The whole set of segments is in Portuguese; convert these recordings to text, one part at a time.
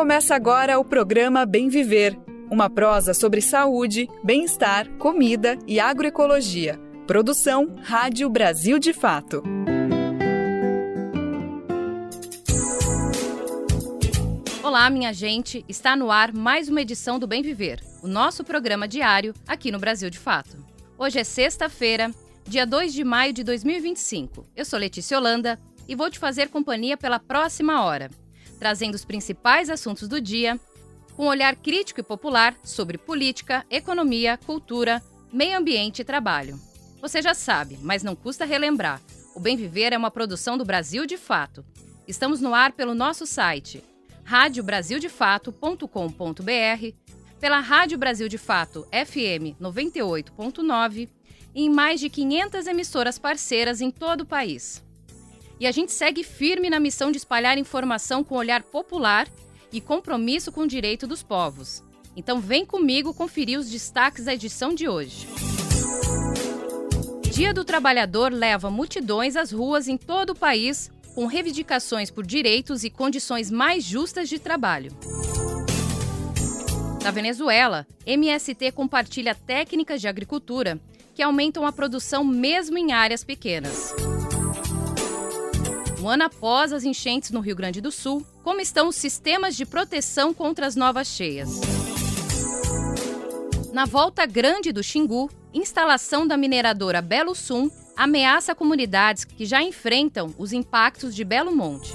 Começa agora o programa Bem Viver, uma prosa sobre saúde, bem-estar, comida e agroecologia. Produção Rádio Brasil de Fato. Olá, minha gente! Está no ar mais uma edição do Bem Viver, o nosso programa diário aqui no Brasil de Fato. Hoje é sexta-feira, dia 2 de maio de 2025. Eu sou Letícia Holanda e vou te fazer companhia pela próxima hora, trazendo os principais assuntos do dia, com um olhar crítico e popular sobre política, economia, cultura, meio ambiente e trabalho. Você já sabe, mas não custa relembrar. O Bem Viver é uma produção do Brasil de Fato. Estamos no ar pelo nosso site radiobrasildefato.com.br, pela Rádio Brasil de Fato FM 98.9 e em mais de 500 emissoras parceiras em todo o país. E a gente segue firme na missão de espalhar informação com olhar popular e compromisso com o direito dos povos. Então vem comigo conferir os destaques da edição de hoje. Dia do Trabalhador leva multidões às ruas em todo o país com reivindicações por direitos e condições mais justas de trabalho. Na Venezuela, MST compartilha técnicas de agricultura que aumentam a produção mesmo em áreas pequenas. Um ano após as enchentes no Rio Grande do Sul, como estão os sistemas de proteção contra as novas cheias? Na Volta Grande do Xingu, instalação da mineradora Belo Sun ameaça comunidades que já enfrentam os impactos de Belo Monte.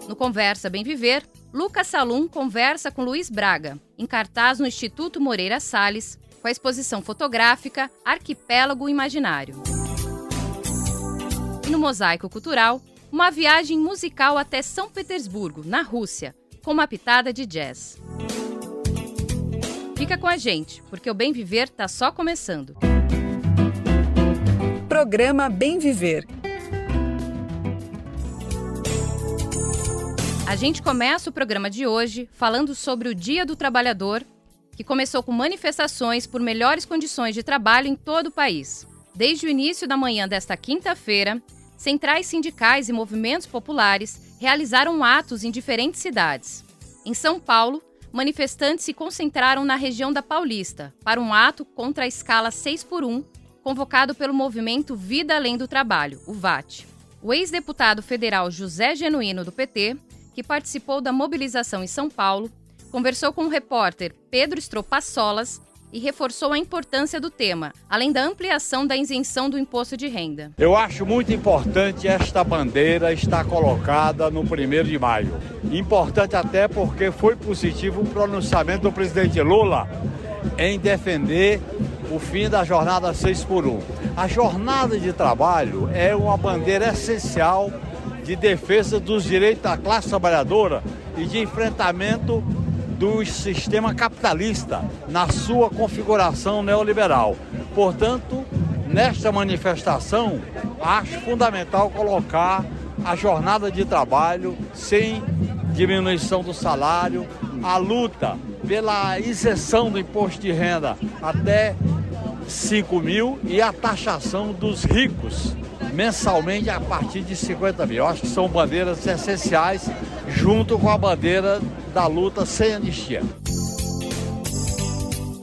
No Conversa Bem Viver, Lucas Salum conversa com Luiz Braga, em cartaz no Instituto Moreira Salles, com a exposição fotográfica Arquipélago Imaginário. E no Mosaico Cultural, uma viagem musical até São Petersburgo, na Rússia, com uma pitada de jazz. Fica com a gente, porque o Bem Viver está só começando. Programa Bem Viver. A gente começa o programa de hoje falando sobre o Dia do Trabalhador, que começou com manifestações por melhores condições de trabalho em todo o país. Desde o início da manhã desta quinta-feira, centrais sindicais e movimentos populares realizaram atos em diferentes cidades. Em São Paulo, manifestantes se concentraram na região da Paulista para um ato contra a escala 6x1, convocado pelo movimento Vida Além do Trabalho, o VAT. O ex-deputado federal José Genuíno, do PT, que participou da mobilização em São Paulo, conversou com o repórter Pedro Estropassolas e reforçou a importância do tema, além da ampliação da isenção do imposto de renda. Eu acho muito importante esta bandeira estar colocada no 1º de maio. Importante até porque foi positivo o pronunciamento do presidente Lula em defender o fim da jornada 6x1. A jornada de trabalho é uma bandeira essencial de defesa dos direitos da classe trabalhadora e de enfrentamento do sistema capitalista na sua configuração neoliberal. Portanto, nesta manifestação, acho fundamental colocar a jornada de trabalho sem diminuição do salário, a luta pela isenção do imposto de renda até 5 mil e a taxação dos ricos mensalmente a partir de 50 mil. Acho que são bandeiras essenciais junto com a bandeira da luta sem anistia.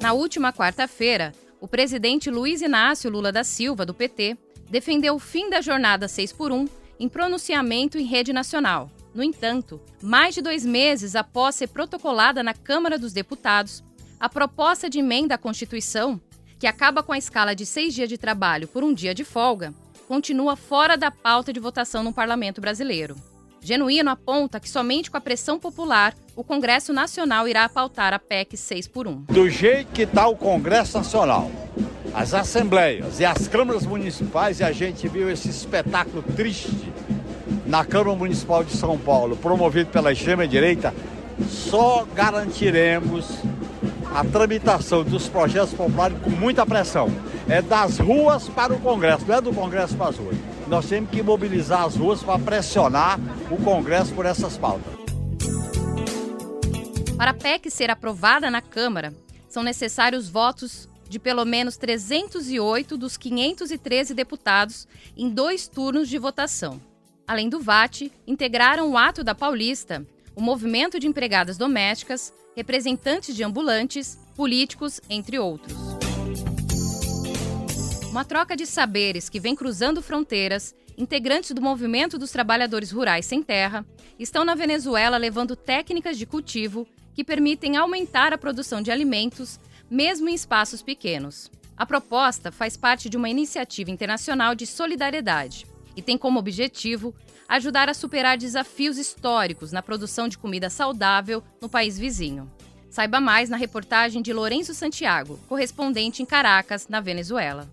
Na última quarta-feira, o presidente Luiz Inácio Lula da Silva, do PT, defendeu o fim da jornada 6x1 em pronunciamento em rede nacional. No entanto, mais de 2 meses após ser protocolada na Câmara dos Deputados, a proposta de emenda à Constituição, que acaba com a escala de 6 dias de trabalho por um dia de folga, continua fora da pauta de votação no Parlamento brasileiro. Genuíno aponta que somente com a pressão popular o Congresso Nacional irá pautar a PEC 6x1. Do jeito que está o Congresso Nacional, as assembleias e as câmaras municipais, e a gente viu esse espetáculo triste na Câmara Municipal de São Paulo, promovido pela extrema-direita, só garantiremos a tramitação dos projetos populares com muita pressão. É das ruas para o Congresso, não é do Congresso para as ruas. Nós temos que mobilizar as ruas para pressionar o Congresso por essas pautas. Para a PEC ser aprovada na Câmara, são necessários votos de pelo menos 308 dos 513 deputados em 2 turnos de votação. Além do VAT, integraram o ato da Paulista o movimento de empregadas domésticas, representantes de ambulantes, políticos, entre outros. Uma troca de saberes que vem cruzando fronteiras, integrantes do movimento dos trabalhadores rurais sem terra estão na Venezuela levando técnicas de cultivo que permitem aumentar a produção de alimentos, mesmo em espaços pequenos. A proposta faz parte de uma iniciativa internacional de solidariedade e tem como objetivo ajudar a superar desafios históricos na produção de comida saudável no país vizinho. Saiba mais na reportagem de Lourenço Santiago, correspondente em Caracas, na Venezuela.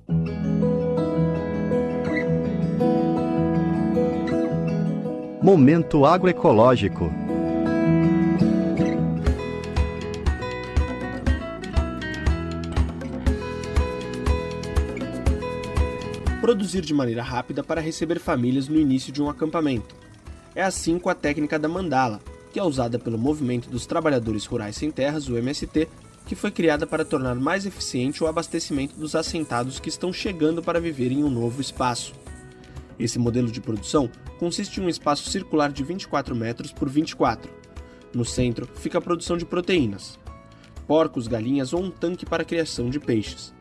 Momento agroecológico. Produzir de maneira rápida para receber famílias no início de um acampamento. É assim com a técnica da mandala, que é usada pelo Movimento dos Trabalhadores Rurais Sem Terras, o MST, que foi criada para tornar mais eficiente o abastecimento dos assentados que estão chegando para viver em um novo espaço. Esse modelo de produção consiste em um espaço circular de 24 metros por 24. No centro fica a produção de proteínas, porcos, galinhas ou um tanque para a criação de peixes.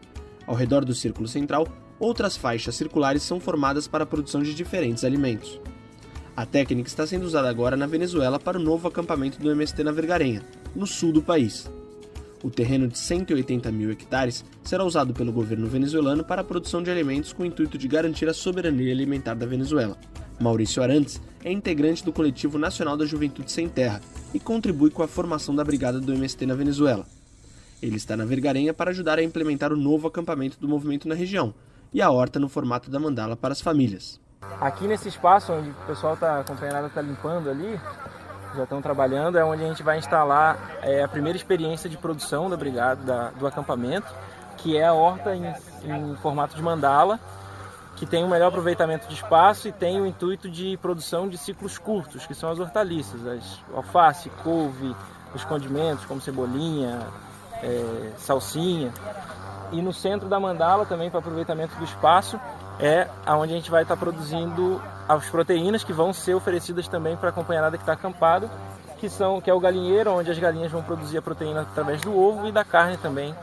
Ao redor do círculo central, outras faixas circulares são formadas para a produção de diferentes alimentos. A técnica está sendo usada agora na Venezuela para o novo acampamento do MST na Vergarenha, no sul do país. O terreno de 180 mil hectares será usado pelo governo venezuelano para a produção de alimentos com o intuito de garantir a soberania alimentar da Venezuela. Maurício Arantes é integrante do Coletivo Nacional da Juventude Sem Terra e contribui com a formação da brigada do MST na Venezuela. Ele está na Vergarenha para ajudar a implementar o novo acampamento do movimento na região e a horta no formato da mandala para as famílias. Aqui nesse espaço onde o pessoal a companheirada está limpando ali, já estão trabalhando, é onde a gente vai instalar a primeira experiência de produção da brigada, do acampamento, que é a horta em formato de mandala, que tem um melhor aproveitamento de espaço e tem o intuito de produção de ciclos curtos, que são as hortaliças, as alface, couve, os condimentos como cebolinha, salsinha. E no centro da mandala, também para aproveitamento do espaço, é onde a gente vai estar produzindo as proteínas que vão ser oferecidas também para a companheirada que está acampada, que é o galinheiro, onde as galinhas vão produzir a proteína através do ovo e da carne também,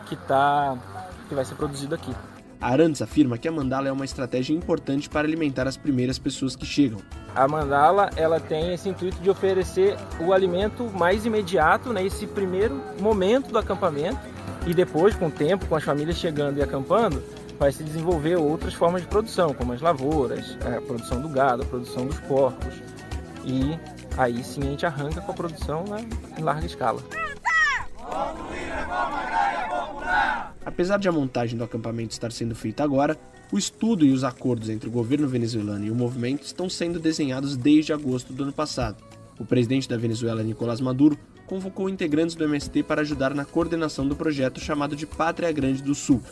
que vai ser produzido aqui. Arantes afirma que a mandala é uma estratégia importante para alimentar as primeiras pessoas que chegam. A mandala ela tem esse intuito de oferecer o alimento mais imediato, né, esse primeiro momento do acampamento, e depois, com o tempo, com as famílias chegando e acampando, vai se desenvolver outras formas de produção, como as lavouras, a produção do gado, a produção dos porcos. E aí sim a gente arranca com a produção em larga escala. Apesar de a montagem do acampamento estar sendo feita agora, o estudo e os acordos entre o governo venezuelano e o movimento estão sendo desenhados desde agosto do ano passado. O presidente da Venezuela, Nicolás Maduro, convocou integrantes do MST para ajudar na coordenação do projeto chamado de Pátria Grande do Sul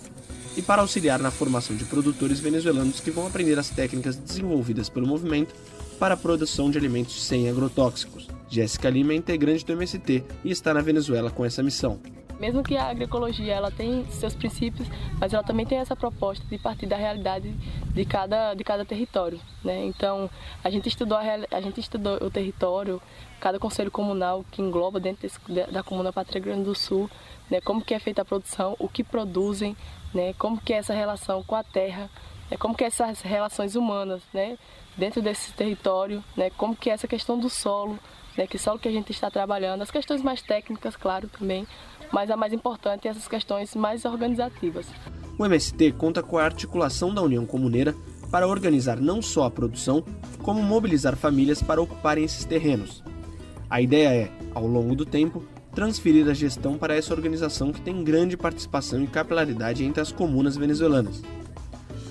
e para auxiliar na formação de produtores venezuelanos que vão aprender as técnicas desenvolvidas pelo movimento para a produção de alimentos sem agrotóxicos. Jéssica Lima é integrante do MST e está na Venezuela com essa missão. Mesmo que a agroecologia ela tem seus princípios, mas ela também tem essa proposta de partir da realidade de cada território, né? Então, a gente estudou o território, cada conselho comunal que engloba dentro da comuna Pátria Grande do Sul, né? Como que é feita a produção, o que produzem, né? Como que é essa relação com a terra, né? Como que é essas relações humanas, né? Dentro desse território, né? Como que é essa questão do solo, né? Que solo que a gente está trabalhando, as questões mais técnicas, claro, também, mas a mais importante é essas questões mais organizativas. O MST conta com a articulação da União Comuneira para organizar não só a produção, como mobilizar famílias para ocuparem esses terrenos. A ideia é, ao longo do tempo, transferir a gestão para essa organização que tem grande participação e capilaridade entre as comunas venezuelanas.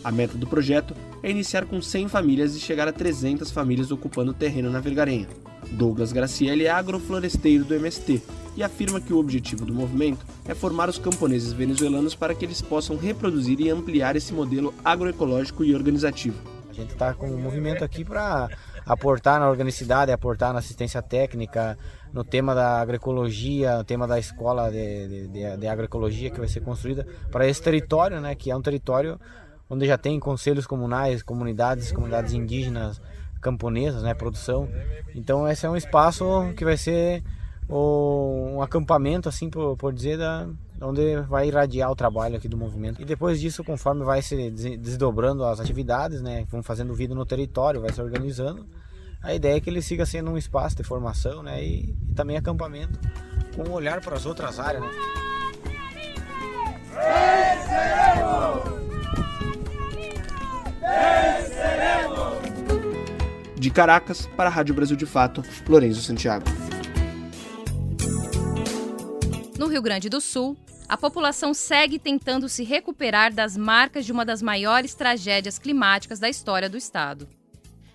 A meta do projeto é iniciar com 100 famílias e chegar a 300 famílias ocupando o terreno na Vergarenha. Douglas Gracielli é agrofloresteiro do MST e afirma que o objetivo do movimento é formar os camponeses venezuelanos para que eles possam reproduzir e ampliar esse modelo agroecológico e organizativo. A gente está com um movimento aqui para aportar na organicidade, aportar na assistência técnica, no tema da agroecologia, no tema da escola de agroecologia que vai ser construída para esse território, né, que é um território onde já tem conselhos comunais, comunidades indígenas camponesas, né, produção. Então esse é um espaço que vai ser um acampamento, assim por dizer, onde vai irradiar o trabalho aqui do movimento. E depois disso, conforme vai se desdobrando as atividades, né, vão fazendo vida no território, vai se organizando, a ideia é que ele siga sendo um espaço de formação, né, e também acampamento, com um olhar para as outras áreas, né. De Caracas, para a Rádio Brasil de Fato, Lorenzo Santiago. No Rio Grande do Sul, a população segue tentando se recuperar das marcas de uma das maiores tragédias climáticas da história do estado.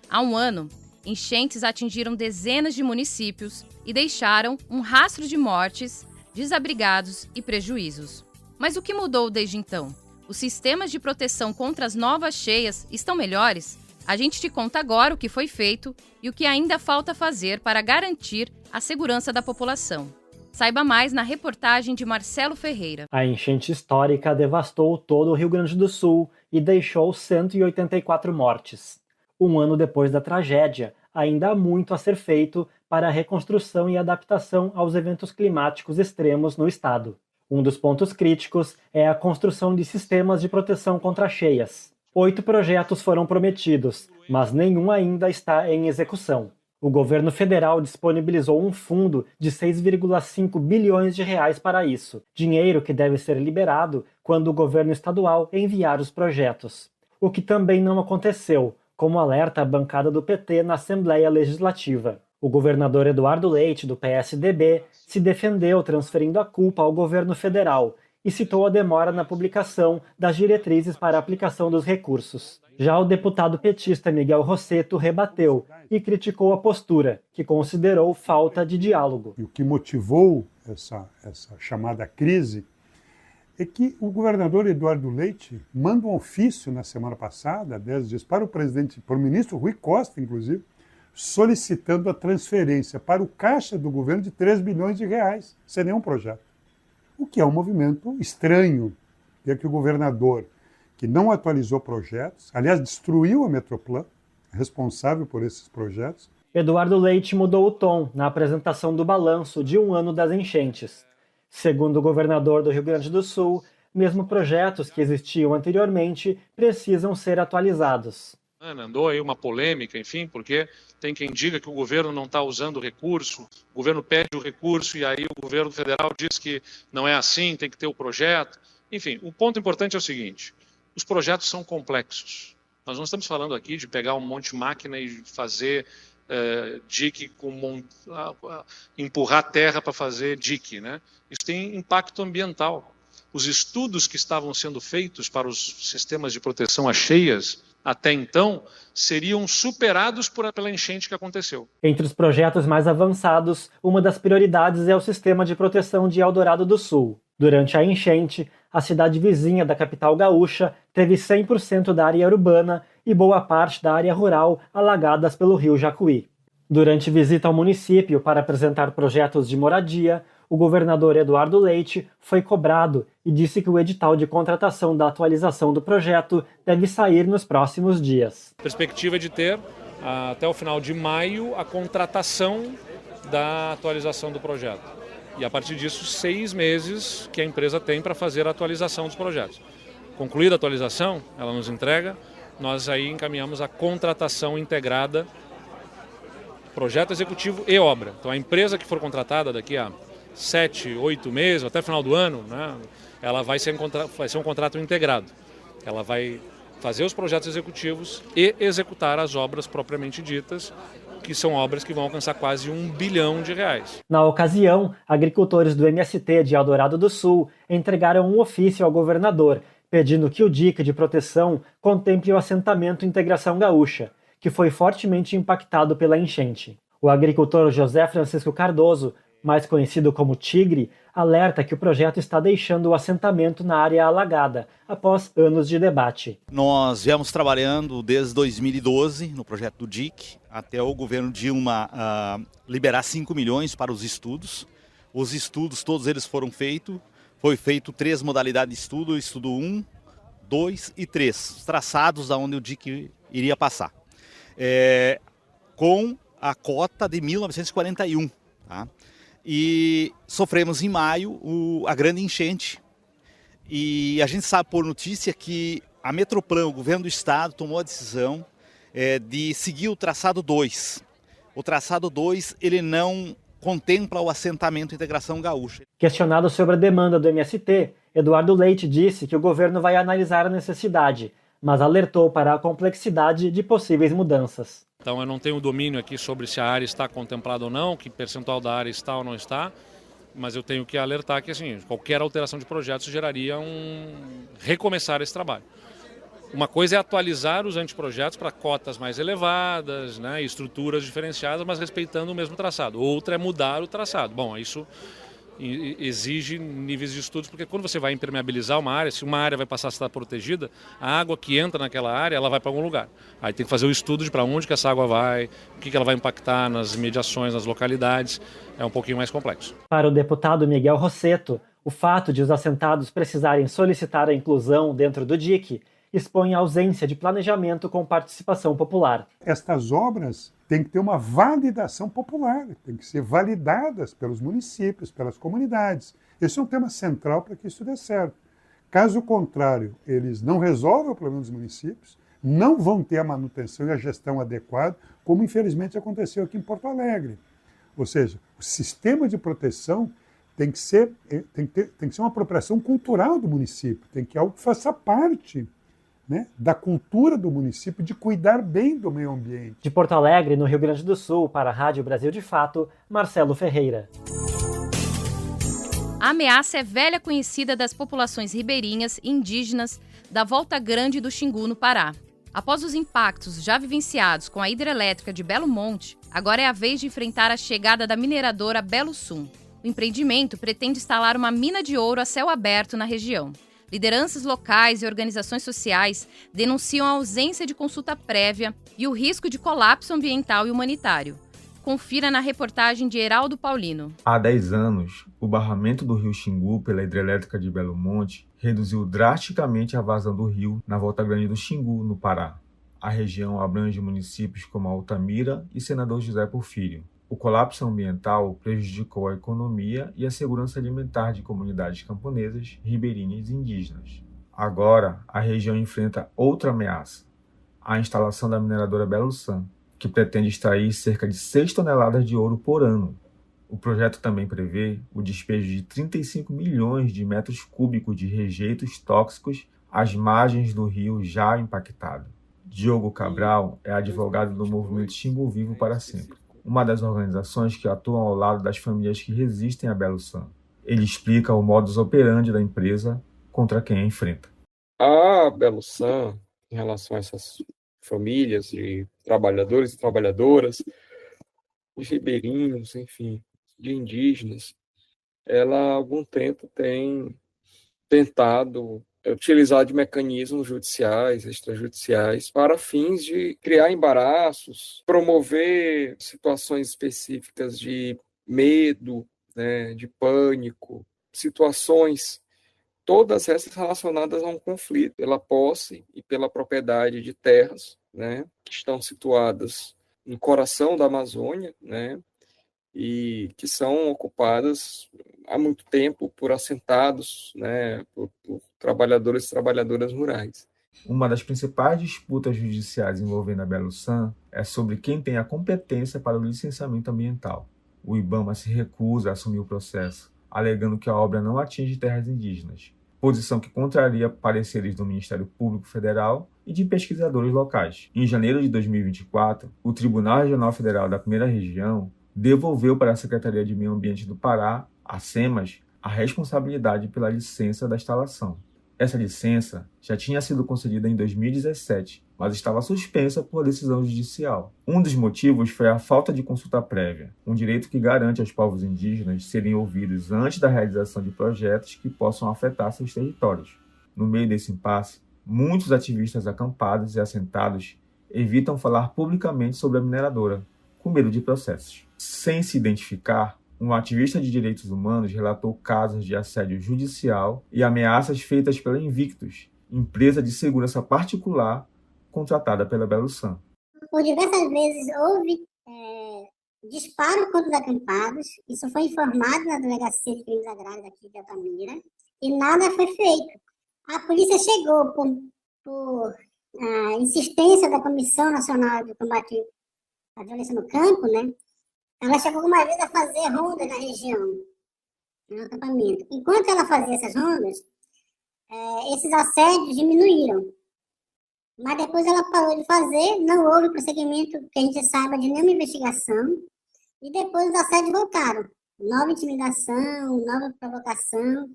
Há um ano, enchentes atingiram dezenas de municípios e deixaram um rastro de mortes, desabrigados e prejuízos. Mas o que mudou desde então? Os sistemas de proteção contra as novas cheias estão melhores? A gente te conta agora o que foi feito e o que ainda falta fazer para garantir a segurança da população. Saiba mais na reportagem de Marcelo Ferreira. A enchente histórica devastou todo o Rio Grande do Sul e deixou 184 mortes. Um ano depois da tragédia, ainda há muito a ser feito para a reconstrução e adaptação aos eventos climáticos extremos no estado. Um dos pontos críticos é a construção de sistemas de proteção contra cheias. 8 projetos foram prometidos, mas nenhum ainda está em execução. O governo federal disponibilizou um fundo de 6,5 bilhões de reais para isso, dinheiro que deve ser liberado quando o governo estadual enviar os projetos. O que também não aconteceu, como alerta a bancada do PT na Assembleia Legislativa. O governador Eduardo Leite, do PSDB, se defendeu transferindo a culpa ao governo federal e citou a demora na publicação das diretrizes para a aplicação dos recursos. Já o deputado petista Miguel Rosseto rebateu e criticou a postura, que considerou falta de diálogo. E o que motivou essa chamada crise é que o governador Eduardo Leite manda um ofício na semana passada, 10 dias, para o ministro Rui Costa, inclusive, solicitando a transferência para o caixa do governo de 3 bilhões de reais, sem nenhum projeto. O que é um movimento estranho, é que o governador, que não atualizou projetos, aliás, destruiu a Metroplan, responsável por esses projetos. Eduardo Leite mudou o tom na apresentação do balanço de um ano das enchentes. Segundo o governador do Rio Grande do Sul, mesmo projetos que existiam anteriormente precisam ser atualizados. Andou aí uma polêmica, enfim, porque tem quem diga que o governo não está usando o recurso, o governo pede o recurso e aí o governo federal diz que não é assim, tem que ter o projeto. Enfim, o ponto importante é o seguinte, os projetos são complexos. Nós não estamos falando aqui de pegar um monte de máquina e fazer dique, empurrar terra para fazer dique, né? Isso tem impacto ambiental. Os estudos que estavam sendo feitos para os sistemas de proteção a cheias até então, seriam superados pela enchente que aconteceu. Entre os projetos mais avançados, uma das prioridades é o sistema de proteção de Eldorado do Sul. Durante a enchente, a cidade vizinha da capital gaúcha teve 100% da área urbana e boa parte da área rural alagadas pelo rio Jacuí. Durante visita ao município para apresentar projetos de moradia, o governador Eduardo Leite foi cobrado e disse que o edital de contratação da atualização do projeto deve sair nos próximos dias. A perspectiva é de ter, até o final de maio, a contratação da atualização do projeto. E a partir disso, 6 meses que a empresa tem para fazer a atualização dos projetos. Concluída a atualização, ela nos entrega, nós aí encaminhamos a contratação integrada, projeto executivo e obra. Então a empresa que for contratada daqui a 7, 8 meses, até o final do ano, né, ela vai ser um contrato integrado. Ela vai fazer os projetos executivos e executar as obras propriamente ditas, que são obras que vão alcançar quase R$1 bilhão. Na ocasião, agricultores do MST de Eldorado do Sul entregaram um ofício ao governador, pedindo que o dique de proteção contemple o assentamento Integração Gaúcha, que foi fortemente impactado pela enchente. O agricultor José Francisco Cardoso, mais conhecido como Tigre, alerta que o projeto está deixando o assentamento na área alagada, após anos de debate. Nós viemos trabalhando desde 2012 no projeto do DIC, até o governo Dilma liberar 5 milhões para os estudos. Os estudos, todos eles foram feitos. Foi feito 3 modalidades de estudo, estudo 1, 2 e 3, traçados aonde o DIC iria passar. com a cota de 1941. Tá? E sofremos em maio a grande enchente. E a gente sabe por notícia que a Metroplan, o governo do estado, tomou a decisão de seguir o traçado 2. O traçado 2, ele não contempla o assentamento Integração Gaúcha. Questionado sobre a demanda do MST, Eduardo Leite disse que o governo vai analisar a necessidade, mas alertou para a complexidade de possíveis mudanças. Então eu não tenho domínio aqui sobre se a área está contemplada ou não, que percentual da área está ou não está, mas eu tenho que alertar que assim, qualquer alteração de projetos geraria recomeçar esse trabalho. Uma coisa é atualizar os anteprojetos para cotas mais elevadas, né, estruturas diferenciadas, mas respeitando o mesmo traçado. Outra é mudar o traçado. Bom, isso exige níveis de estudos, porque quando você vai impermeabilizar uma área, se uma área vai passar a estar protegida, a água que entra naquela área, ela vai para algum lugar. Aí tem que fazer o estudo de para onde que essa água vai, o que ela vai impactar nas mediações, nas localidades. É um pouquinho mais complexo. Para o deputado Miguel Rosseto, o fato de os assentados precisarem solicitar a inclusão dentro do DIC expõe a ausência de planejamento com participação popular. Estas obras têm que ter uma validação popular, têm que ser validadas pelos municípios, pelas comunidades. Esse é um tema central para que isso dê certo. Caso contrário, eles não resolvem o problema dos municípios, não vão ter a manutenção e a gestão adequada, como infelizmente aconteceu aqui em Porto Alegre. Ou seja, o sistema de proteção tem que ser uma apropriação cultural do município, tem que algo que faça parte, né, da cultura do município de cuidar bem do meio ambiente. De Porto Alegre, no Rio Grande do Sul, para a Rádio Brasil de Fato, Marcelo Ferreira. A ameaça é velha conhecida das populações ribeirinhas e indígenas da Volta Grande do Xingu, no Pará. Após os impactos já vivenciados com a hidrelétrica de Belo Monte, agora é a vez de enfrentar a chegada da mineradora Belo Sun. O empreendimento pretende instalar uma mina de ouro a céu aberto na região. Lideranças locais e organizações sociais denunciam a ausência de consulta prévia e o risco de colapso ambiental e humanitário. Confira na reportagem de Heraldo Paulino. Há 10 anos, o barramento do rio Xingu pela hidrelétrica de Belo Monte reduziu drasticamente a vazão do rio na Volta Grande do Xingu, no Pará. A região abrange municípios como Altamira e Senador José Porfírio. O colapso ambiental prejudicou a economia e a segurança alimentar de comunidades camponesas, ribeirinhas e indígenas. Agora, a região enfrenta outra ameaça, a instalação da mineradora Belo Sun, que pretende extrair cerca de 6 toneladas de ouro por ano. O projeto também prevê o despejo de 35 milhões de metros cúbicos de rejeitos tóxicos às margens do rio já impactado. Diogo Cabral é advogado do movimento Xingu Vivo para Sempre, uma das organizações que atuam ao lado das famílias que resistem a Belo Sun. Ele explica o modus operandi da empresa contra quem a enfrenta. A Belo Sun, em relação a essas famílias de trabalhadores e trabalhadoras, de ribeirinhos, enfim, de indígenas, ela há algum tempo tem tentado utilizar de mecanismos judiciais, extrajudiciais, para fins de criar embaraços, promover situações específicas de medo, né, de pânico, situações, todas essas relacionadas a um conflito pela posse e pela propriedade de terras, né, que estão situadas no coração da Amazônia, né, e que são ocupadas há muito tempo por assentados, né, por trabalhadores e trabalhadoras rurais. Uma das principais disputas judiciais envolvendo a Belo Sun é sobre quem tem a competência para o licenciamento ambiental. O IBAMA se recusa a assumir o processo, alegando que a obra não atinge terras indígenas, posição que contraria pareceres do Ministério Público Federal e de pesquisadores locais. Em janeiro de 2024, o Tribunal Regional Federal da Primeira Região devolveu para a Secretaria de Meio Ambiente do Pará, a SEMAS, a responsabilidade pela licença da instalação. Essa licença já tinha sido concedida em 2017, mas estava suspensa por decisão judicial. Um dos motivos foi a falta de consulta prévia, um direito que garante aos povos indígenas serem ouvidos antes da realização de projetos que possam afetar seus territórios. No meio desse impasse, muitos ativistas acampados e assentados evitam falar publicamente sobre a mineradora, com medo de processos. Sem se identificar, um ativista de direitos humanos relatou casos de assédio judicial e ameaças feitas pela Invictus, empresa de segurança particular contratada pela Belo Sun. por diversas vezes houve disparo contra os acampados. Isso foi informado na Delegacia de Crimes Agrários aqui de Altamira e nada foi feito. A polícia chegou por insistência da Comissão Nacional de Combate à Violência no Campo, né? Ela chegou algumas vezes a fazer rondas na região, no acampamento. Enquanto ela fazia essas rondas, esses assédios diminuíram. Mas depois ela parou de fazer, não houve prosseguimento, que a gente saiba, de nenhuma investigação. E depois os assédios voltaram. Nova intimidação, nova provocação.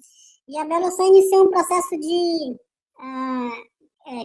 E a Beloçã iniciou um processo de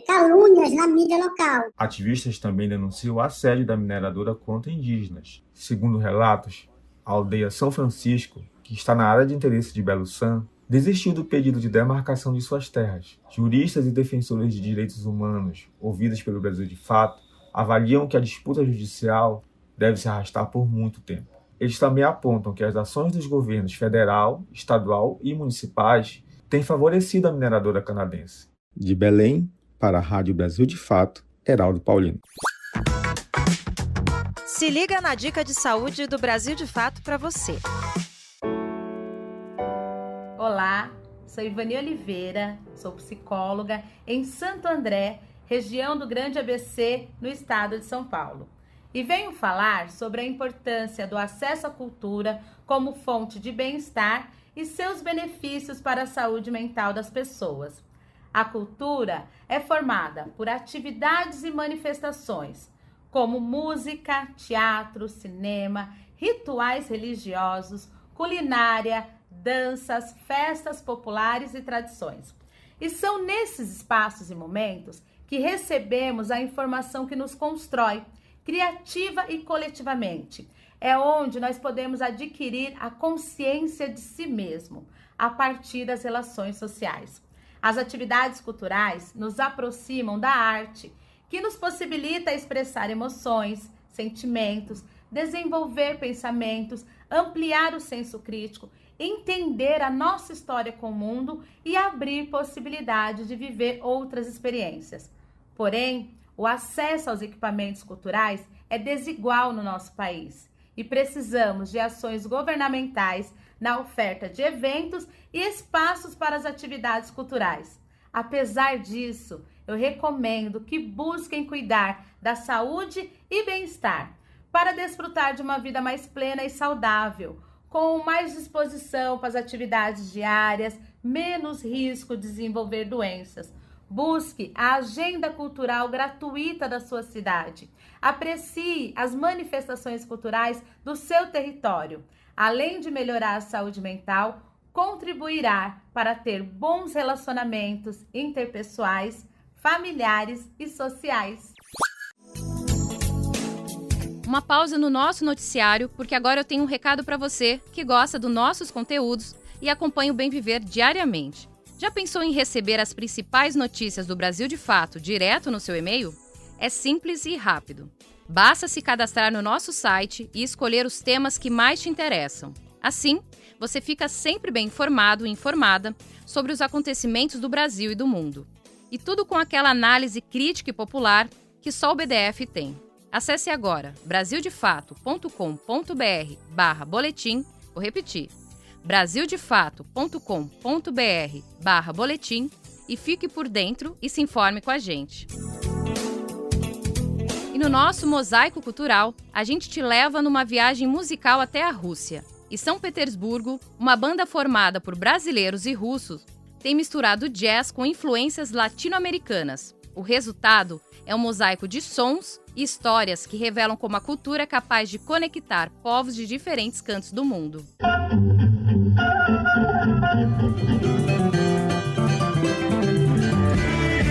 calúnias na mídia local. Ativistas também denunciam o assédio da mineradora contra indígenas. Segundo relatos, a aldeia São Francisco, que está na área de interesse de Beloçã, desistiu do pedido de demarcação de suas terras. Juristas e defensores de direitos humanos, ouvidos pelo Brasil de Fato, avaliam que a disputa judicial deve se arrastar por muito tempo. Eles também apontam que as ações dos governos federal, estadual e municipais têm favorecido a mineradora canadense. De Belém, para a Rádio Brasil de Fato, Heraldo Paulino. Se liga na dica de saúde do Brasil de Fato para você. Olá, sou Ivani Oliveira, sou psicóloga em Santo André, região do Grande ABC, no estado de São Paulo. E venho falar sobre a importância do acesso à cultura como fonte de bem-estar e seus benefícios para a saúde mental das pessoas. A cultura é formada por atividades e manifestações, como música, teatro, cinema, rituais religiosos, culinária, danças, festas populares e tradições. E são nesses espaços e momentos que recebemos a informação que nos constrói, criativa e coletivamente. É onde nós podemos adquirir a consciência de si mesmo, a partir das relações sociais. As atividades culturais nos aproximam da arte, que nos possibilita expressar emoções, sentimentos, desenvolver pensamentos, ampliar o senso crítico, entender a nossa história com o mundo e abrir possibilidade de viver outras experiências. Porém, o acesso aos equipamentos culturais é desigual no nosso país e precisamos de ações governamentais na oferta de eventos e espaços para as atividades culturais. Apesar disso, eu recomendo que busquem cuidar da saúde e bem-estar para desfrutar de uma vida mais plena e saudável, com mais disposição para as atividades diárias, menos risco de desenvolver doenças. Busque a agenda cultural gratuita da sua cidade. Aprecie as manifestações culturais do seu território. Além de melhorar a saúde mental, contribuirá para ter bons relacionamentos interpessoais, familiares e sociais. Uma pausa no nosso noticiário, porque agora eu tenho um recado para você que gosta dos nossos conteúdos e acompanha o Bem Viver diariamente. Já pensou em receber as principais notícias do Brasil de Fato direto no seu e-mail? É simples e rápido. Basta se cadastrar no nosso site e escolher os temas que mais te interessam. Assim, você fica sempre bem informado e informada sobre os acontecimentos do Brasil e do mundo. E tudo com aquela análise crítica e popular que só o BDF tem. Acesse agora brasildefato.com.br/boletim, vou repetir, brasildefato.com.br/boletim e fique por dentro e se informe com a gente. E no nosso Mosaico Cultural, a gente te leva numa viagem musical até a Rússia. E São Petersburgo, uma banda formada por brasileiros e russos, tem misturado jazz com influências latino-americanas. O resultado é um mosaico de sons e histórias que revelam como a cultura é capaz de conectar povos de diferentes cantos do mundo.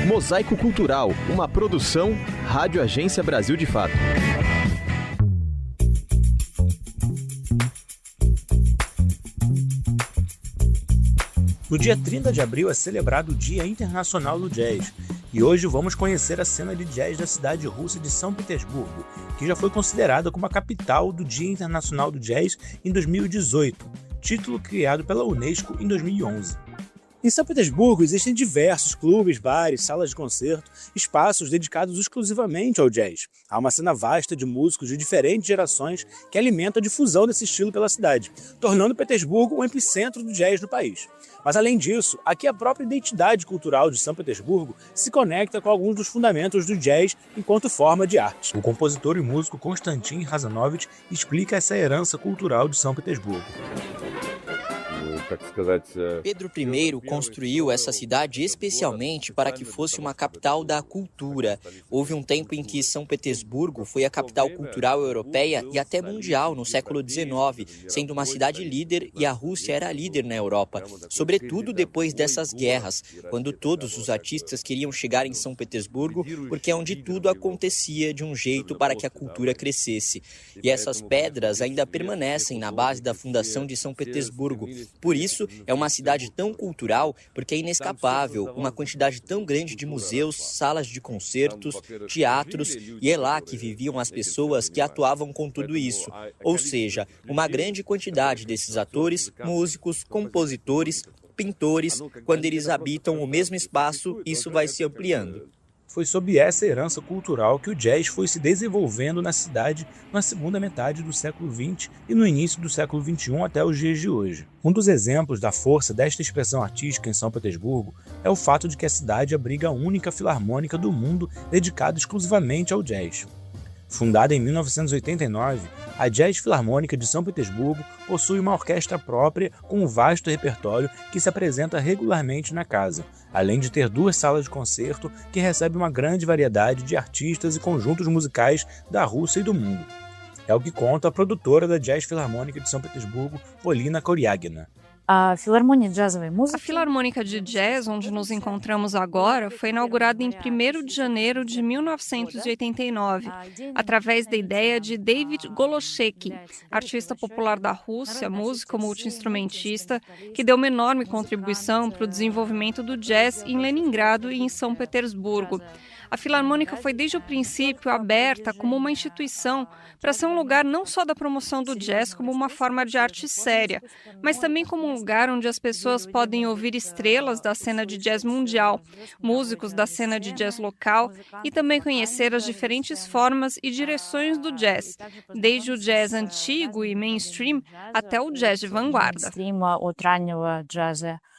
Mosaico Cultural, uma produção Rádio Agência Brasil de Fato. No dia 30 de abril é celebrado o Dia Internacional do Jazz, e hoje vamos conhecer a cena de jazz da cidade russa de São Petersburgo, que já foi considerada como a capital do Dia Internacional do Jazz em 2018, título criado pela Unesco em 2011. Em São Petersburgo existem diversos clubes, bares, salas de concerto, espaços dedicados exclusivamente ao jazz. Há uma cena vasta de músicos de diferentes gerações que alimenta a difusão desse estilo pela cidade, tornando Petersburgo um epicentro do jazz no país. Mas além disso, aqui a própria identidade cultural de São Petersburgo se conecta com alguns dos fundamentos do jazz enquanto forma de arte. O compositor e músico Konstantin Razanovich explica essa herança cultural de São Petersburgo. Pedro I construiu essa cidade especialmente para que fosse uma capital da cultura. Houve um tempo em que São Petersburgo foi a capital cultural europeia e até mundial no século XIX, sendo uma cidade líder, e a Rússia era líder na Europa, sobretudo depois dessas guerras, quando todos os artistas queriam chegar em São Petersburgo, porque é onde tudo acontecia de um jeito para que a cultura crescesse. E essas pedras ainda permanecem na base da fundação de São Petersburgo. Por isso, é uma cidade tão cultural, porque é inescapável uma quantidade tão grande de museus, salas de concertos, teatros, e é lá que viviam as pessoas que atuavam com tudo isso. Ou seja, uma grande quantidade desses atores, músicos, compositores, pintores, quando eles habitam o mesmo espaço, isso vai se ampliando. Foi sob essa herança cultural que o jazz foi se desenvolvendo na cidade na segunda metade do século XX e no início do século XXI até os dias de hoje. Um dos exemplos da força desta expressão artística em São Petersburgo é o fato de que a cidade abriga a única filarmônica do mundo dedicada exclusivamente ao jazz. Fundada em 1989, a Jazz Filarmônica de São Petersburgo possui uma orquestra própria com um vasto repertório que se apresenta regularmente na casa, além de ter 2 salas de concerto que recebem uma grande variedade de artistas e conjuntos musicais da Rússia e do mundo. É o que conta a produtora da Jazz Filarmônica de São Petersburgo, Polina Koryagina. A Filarmônica de Jazz, onde nos encontramos agora, foi inaugurada em 1º de janeiro de 1989, através da ideia de David Goloshekin, artista popular da Rússia, músico multi-instrumentista, que deu uma enorme contribuição para o desenvolvimento do jazz em Leningrado e em São Petersburgo. A Filarmônica foi desde o princípio aberta como uma instituição para ser um lugar não só da promoção do jazz como uma forma de arte séria, mas também como um lugar onde as pessoas podem ouvir estrelas da cena de jazz mundial, músicos da cena de jazz local e também conhecer as diferentes formas e direções do jazz, desde o jazz antigo e mainstream até o jazz de vanguarda.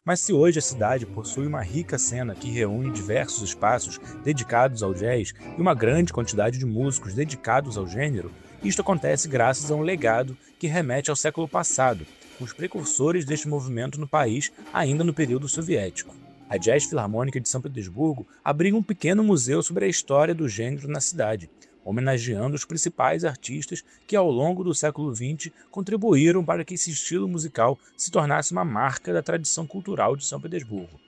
Mas se hoje a cidade possui uma rica cena que reúne diversos espaços dedicados ao jazz e uma grande quantidade de músicos dedicados ao gênero, isto acontece graças a um legado que remete ao século passado, com os precursores deste movimento no país ainda no período soviético. A Jazz Filarmônica de São Petersburgo abriga um pequeno museu sobre a história do gênero na cidade, homenageando os principais artistas que ao longo do século XX contribuíram para que esse estilo musical se tornasse uma marca da tradição cultural de São Petersburgo.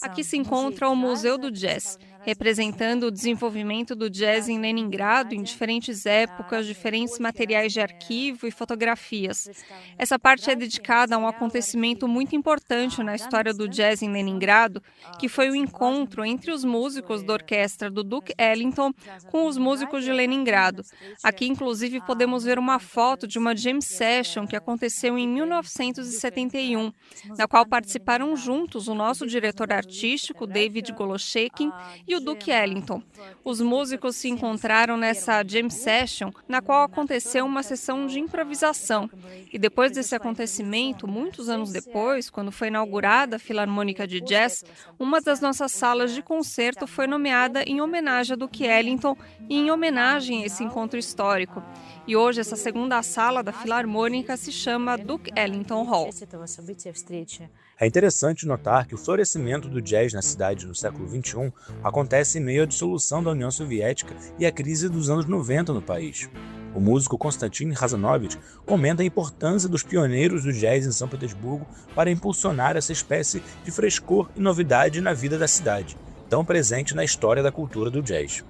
Aqui se encontra o Museu do Jazz, representando o desenvolvimento do jazz em Leningrado em diferentes épocas, diferentes materiais de arquivo e fotografias. Essa parte é dedicada a um acontecimento muito importante na história do jazz em Leningrado, que foi o encontro entre os músicos da orquestra do Duke Ellington com os músicos de Leningrado. Aqui, inclusive, podemos ver uma foto de uma jam session que aconteceu em 1971, na qual participaram juntos o nosso diretor artístico, David Goloshekin, e o Duke Ellington. Os músicos se encontraram nessa jam session, na qual aconteceu uma sessão de improvisação. E depois desse acontecimento, muitos anos depois, quando foi inaugurada a Filarmônica de Jazz, uma das nossas salas de concerto foi nomeada em homenagem a Duke Ellington e em homenagem a esse encontro histórico. E hoje essa segunda sala da Filarmônica se chama Duke Ellington Hall. É interessante notar que o florescimento do jazz na cidade no século XXI acontece em meio à dissolução da União Soviética e à crise dos anos 90 no país. O músico Konstantin Razanovich comenta a importância dos pioneiros do jazz em São Petersburgo para impulsionar essa espécie de frescor e novidade na vida da cidade, tão presente na história da cultura do jazz.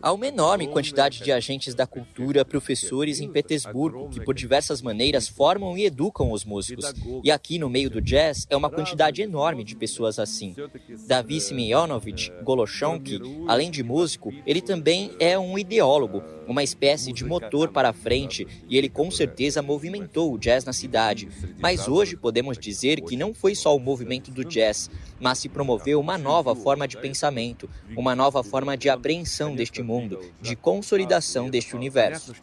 Há uma enorme quantidade de agentes da cultura, professores em Petersburgo, que por diversas maneiras formam e educam os músicos. E aqui no meio do jazz é uma quantidade enorme de pessoas assim. Davi Simeonovich Goloshonky, além de músico, ele também é um ideólogo, uma espécie de motor para a frente, e ele com certeza movimentou o jazz na cidade. Mas hoje podemos dizer que não foi só o movimento do jazz, mas se promoveu uma nova forma de pensamento, uma nova forma de apreensão deste mundo, de consolidação deste universo.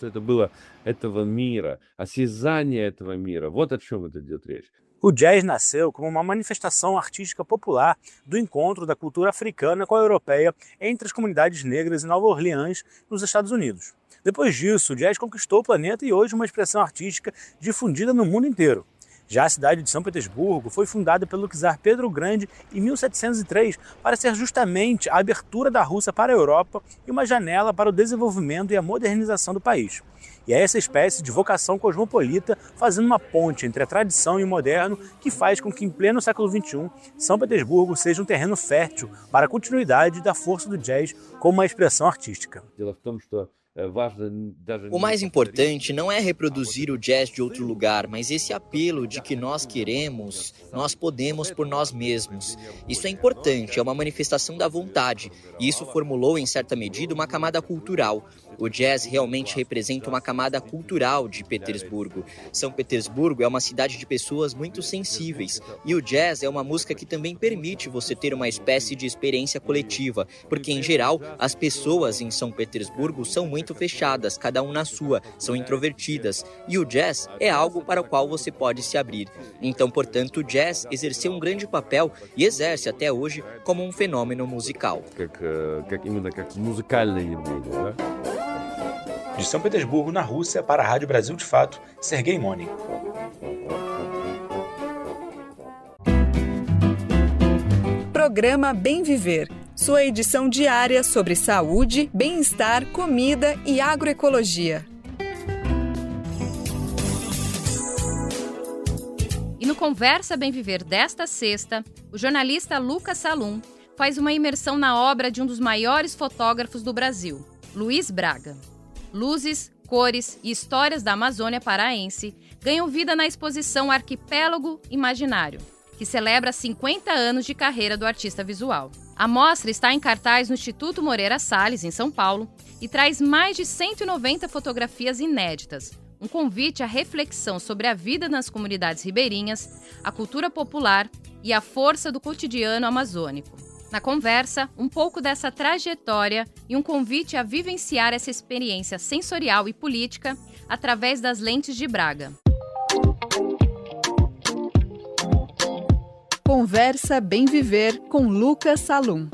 O jazz nasceu como uma manifestação artística popular do encontro da cultura africana com a europeia entre as comunidades negras em Nova Orleans, nos Estados Unidos. Depois disso, o jazz conquistou o planeta e hoje é uma expressão artística difundida no mundo inteiro. Já a cidade de São Petersburgo foi fundada pelo czar Pedro o Grande em 1703 para ser justamente a abertura da Rússia para a Europa e uma janela para o desenvolvimento e a modernização do país. E é essa espécie de vocação cosmopolita fazendo uma ponte entre a tradição e o moderno que faz com que, em pleno século XXI, São Petersburgo seja um terreno fértil para a continuidade da força do jazz como uma expressão artística. O mais importante não é reproduzir o jazz de outro lugar, mas esse apelo de que nós queremos, nós podemos por nós mesmos. Isso é importante, é uma manifestação da vontade, e isso formulou em certa medida uma camada cultural. O jazz realmente representa uma camada cultural de Petersburgo. São Petersburgo é uma cidade de pessoas muito sensíveis, e o jazz é uma música que também permite você ter uma espécie de experiência coletiva, porque em geral as pessoas em São Petersburgo são muito fechadas, cada um na sua, são introvertidas, e o jazz é algo para o qual você pode se abrir. Então, portanto, o jazz exerceu um grande papel e exerce até hoje como um fenômeno musical. De São Petersburgo, na Rússia, para a Rádio Brasil de Fato, Sergei Monin. Programa Bem Viver. Sua edição diária sobre saúde, bem-estar, comida e agroecologia. E no Conversa Bem Viver desta sexta, o jornalista Lucas Salum faz uma imersão na obra de um dos maiores fotógrafos do Brasil, Luiz Braga. Luzes, cores e histórias da Amazônia paraense ganham vida na exposição Arquipélago Imaginário, que celebra 50 anos de carreira do artista visual. A mostra está em cartaz no Instituto Moreira Salles, em São Paulo, e traz mais de 190 fotografias inéditas, um convite à reflexão sobre a vida nas comunidades ribeirinhas, a cultura popular e a força do cotidiano amazônico. Na conversa, um pouco dessa trajetória e um convite a vivenciar essa experiência sensorial e política através das lentes de Braga. Conversa Bem Viver com Lucas Salum.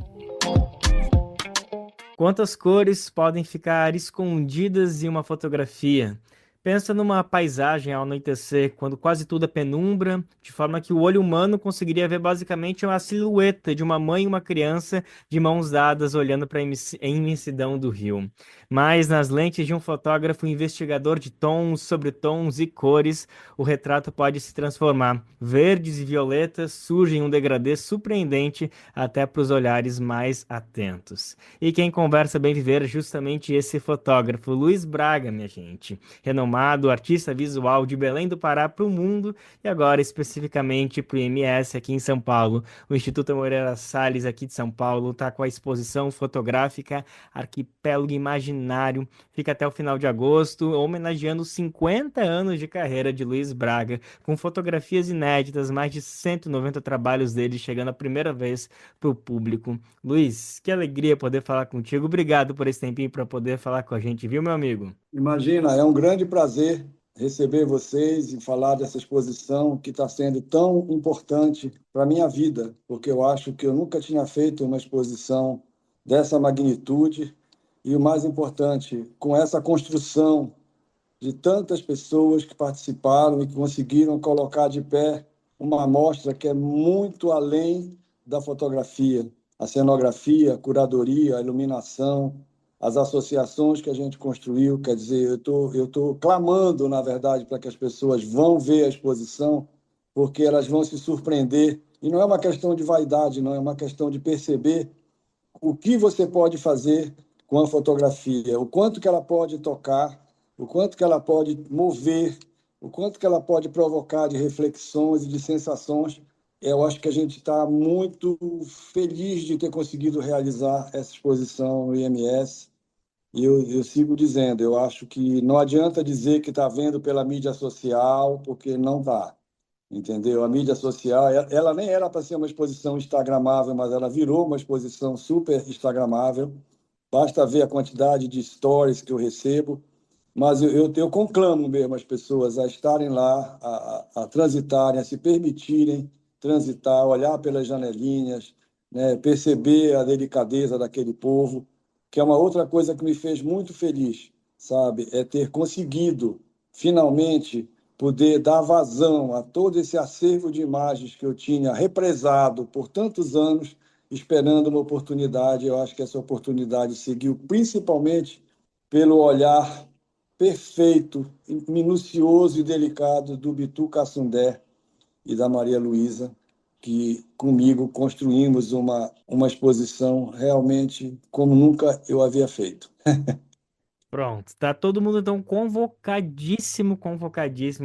Quantas cores podem ficar escondidas em uma fotografia? Pensa numa paisagem ao anoitecer, quando quase tudo é penumbra, de forma que o olho humano conseguiria ver basicamente uma silhueta de uma mãe e uma criança de mãos dadas olhando para a imensidão do rio. Mas nas lentes de um fotógrafo investigador de tons, sobretons e cores, o retrato pode se transformar. Verdes e violetas surgem um degradê surpreendente até para os olhares mais atentos. E quem conversa bem viver é justamente esse fotógrafo, Luiz Braga, minha gente. Renomado artista visual de Belém do Pará para o mundo e agora especificamente para o IMS aqui em São Paulo. O Instituto Moreira Salles aqui de São Paulo está com a exposição fotográfica Arquipélago Imaginário. Fica até o final de agosto, homenageando os 50 anos de carreira de Luiz Braga, com fotografias inéditas, mais de 190 trabalhos dele chegando a primeira vez para o público. Luiz, que alegria poder falar contigo. Obrigado por esse tempinho para poder falar com a gente, viu, meu amigo? Imagina, é um grande prazer receber vocês e falar dessa exposição que está sendo tão importante para a minha vida, porque eu acho que eu nunca tinha feito uma exposição dessa magnitude e, o mais importante, com essa construção de tantas pessoas que participaram e que conseguiram colocar de pé uma amostra que é muito além da fotografia. A cenografia, a curadoria, a iluminação, as associações que a gente construiu, quer dizer, eu estou clamando, na verdade, para que as pessoas vão ver a exposição, porque elas vão se surpreender. E não é uma questão de vaidade, não, é uma questão de perceber o que você pode fazer com a fotografia, o quanto que ela pode tocar, o quanto que ela pode mover, o quanto que ela pode provocar de reflexões e de sensações. Eu acho que a gente está muito feliz de ter conseguido realizar essa exposição no IMS. E eu sigo dizendo, eu acho que não adianta dizer que está vendo pela mídia social, porque não está. Entendeu? A mídia social, ela nem era para ser uma exposição instagramável, mas ela virou uma exposição super instagramável. Basta ver a quantidade de stories que eu recebo. Mas eu conclamo mesmo as pessoas a estarem lá, a transitarem, a se permitirem transitar, olhar pelas janelinhas, né? Perceber a delicadeza daquele povo, que é uma outra coisa que me fez muito feliz, sabe? É ter conseguido, finalmente, poder dar vazão a todo esse acervo de imagens que eu tinha represado por tantos anos, esperando uma oportunidade. Eu acho que essa oportunidade seguiu principalmente pelo olhar perfeito, minucioso e delicado do Bitu Cassundé e da Maria Luísa, que comigo construímos uma exposição realmente como nunca eu havia feito. Pronto, tá todo mundo então convocadíssimo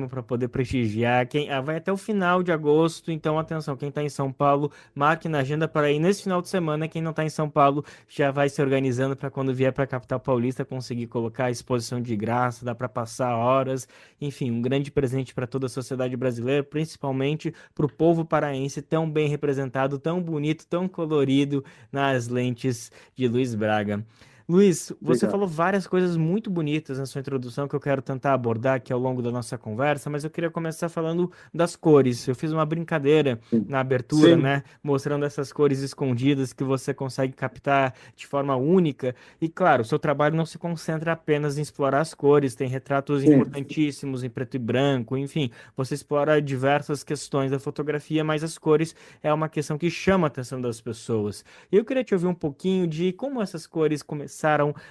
para poder prestigiar. Vai até o final de agosto, então atenção, quem tá em São Paulo, marque na agenda para ir nesse final de semana. Quem não tá em São Paulo já vai se organizando para quando vier para a capital paulista conseguir colocar a exposição de graça, dá para passar horas. Enfim, um grande presente para toda a sociedade brasileira, principalmente para o povo paraense tão bem representado, tão bonito, tão colorido nas lentes de Luiz Braga. Luiz, você Obrigado. falou várias coisas muito bonitas na sua introdução que eu quero tentar abordar aqui ao longo da nossa conversa, mas eu queria começar falando das cores. Eu fiz uma brincadeira na abertura, Sim. né, mostrando essas cores escondidas que você consegue captar de forma única. E claro, o seu trabalho não se concentra apenas em explorar as cores, tem retratos Sim. importantíssimos em preto e branco, enfim, você explora diversas questões da fotografia, mas as cores é uma questão que chama a atenção das pessoas. E eu queria te ouvir um pouquinho de como essas cores começaram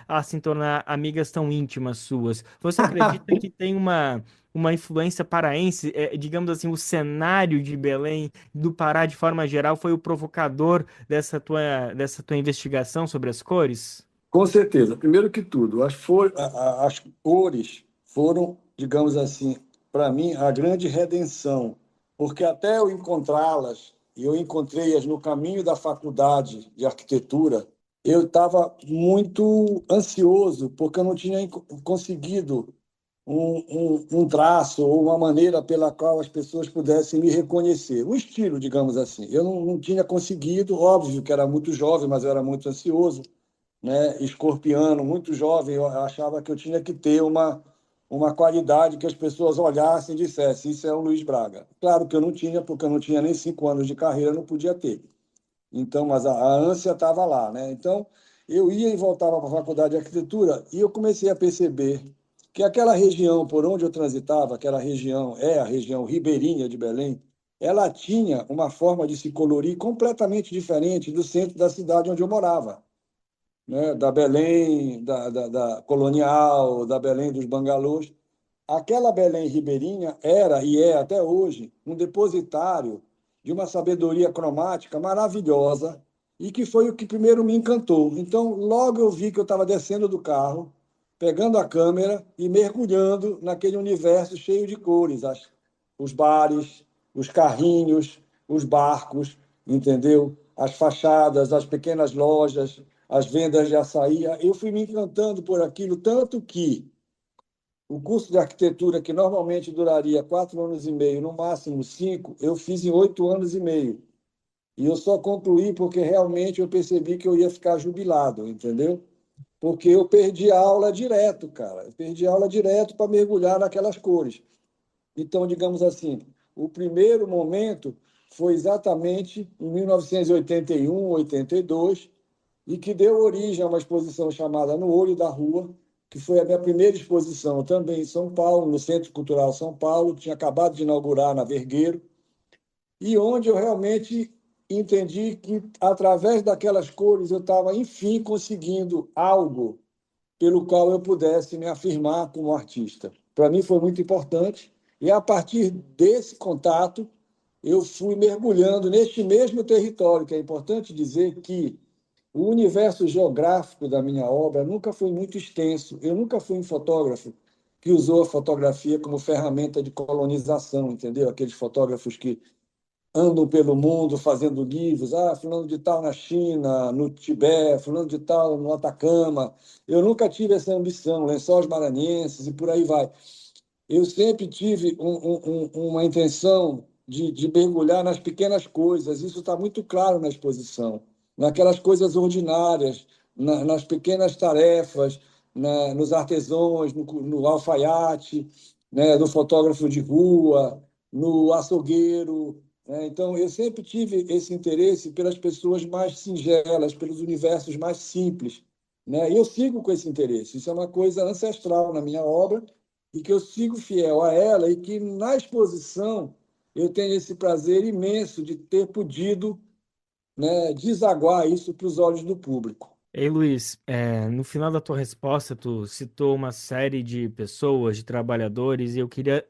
a se tornar amigas tão íntimas suas. Você acredita que tem uma influência paraense, digamos assim, o cenário de Belém, do Pará, de forma geral, foi o provocador dessa tua investigação sobre as cores? Com certeza. Primeiro que tudo, as cores foram, digamos assim, para mim, a grande redenção, porque até eu encontrá-las, e eu encontrei-as no caminho da faculdade de arquitetura, eu estava muito ansioso, porque eu não tinha conseguido um traço ou uma maneira pela qual as pessoas pudessem me reconhecer. Um estilo, digamos assim. Eu não tinha conseguido, óbvio que era muito jovem, mas eu era muito ansioso, né? Escorpiano, muito jovem, eu achava que eu tinha que ter uma qualidade que as pessoas olhassem e dissessem, isso é o Luiz Braga. Claro que eu não tinha, porque eu não tinha nem 5 anos de carreira, não podia ter. Então, mas a ânsia estava lá, né? Então, eu ia e voltava para a faculdade de arquitetura e eu comecei a perceber que aquela região por onde eu transitava, aquela região a região ribeirinha de Belém, ela tinha uma forma de se colorir completamente diferente do centro da cidade onde eu morava, né? Da Belém, da colonial, da Belém dos bangalôs. Aquela Belém ribeirinha era e é até hoje um depositário de uma sabedoria cromática maravilhosa e que foi o que primeiro me encantou. Então, logo eu vi que eu estava descendo do carro, pegando a câmera e mergulhando naquele universo cheio de cores, os bares, os carrinhos, os barcos, entendeu? As fachadas, as pequenas lojas, as vendas de açaí. Eu fui me encantando por aquilo, tanto que o curso de arquitetura, que normalmente duraria 4 anos e meio, no máximo 5, eu fiz em 8 anos e meio. E eu só concluí porque realmente eu percebi que eu ia ficar jubilado, entendeu? Porque eu perdi a aula direto, cara. Eu perdi a aula direto para mergulhar naquelas cores. Então, digamos assim, o primeiro momento foi exatamente em 1981, 82, e que deu origem a uma exposição chamada No Olho da Rua, que foi a minha primeira exposição também em São Paulo, no Centro Cultural São Paulo, que tinha acabado de inaugurar na Vergueiro, e onde eu realmente entendi que, através daquelas cores, eu estava, enfim, conseguindo algo pelo qual eu pudesse me afirmar como artista. Para mim foi muito importante, e a partir desse contato, eu fui mergulhando neste mesmo território, que é importante dizer que o universo geográfico da minha obra nunca foi muito extenso. Eu nunca fui um fotógrafo que usou a fotografia como ferramenta de colonização, entendeu? Aqueles fotógrafos que andam pelo mundo fazendo livros, fulano de tal na China, no Tibete, fulano de tal no Atacama. Eu nunca tive essa ambição, Lençóis Maranhenses e por aí vai. Eu sempre tive uma intenção de mergulhar nas pequenas coisas, isso está muito claro na exposição, naquelas coisas ordinárias, nas pequenas tarefas, nos artesãos, no alfaiate, né, no fotógrafo de rua, no açougueiro. Então, eu sempre tive esse interesse pelas pessoas mais singelas, pelos universos mais simples, né? E eu sigo com esse interesse. Isso é uma coisa ancestral na minha obra e que eu sigo fiel a ela e que, na exposição, eu tenho esse prazer imenso de ter podido, né, desaguar isso para os olhos do público. Ei, Luiz, no final da tua resposta, tu citou uma série de pessoas, de trabalhadores, e eu queria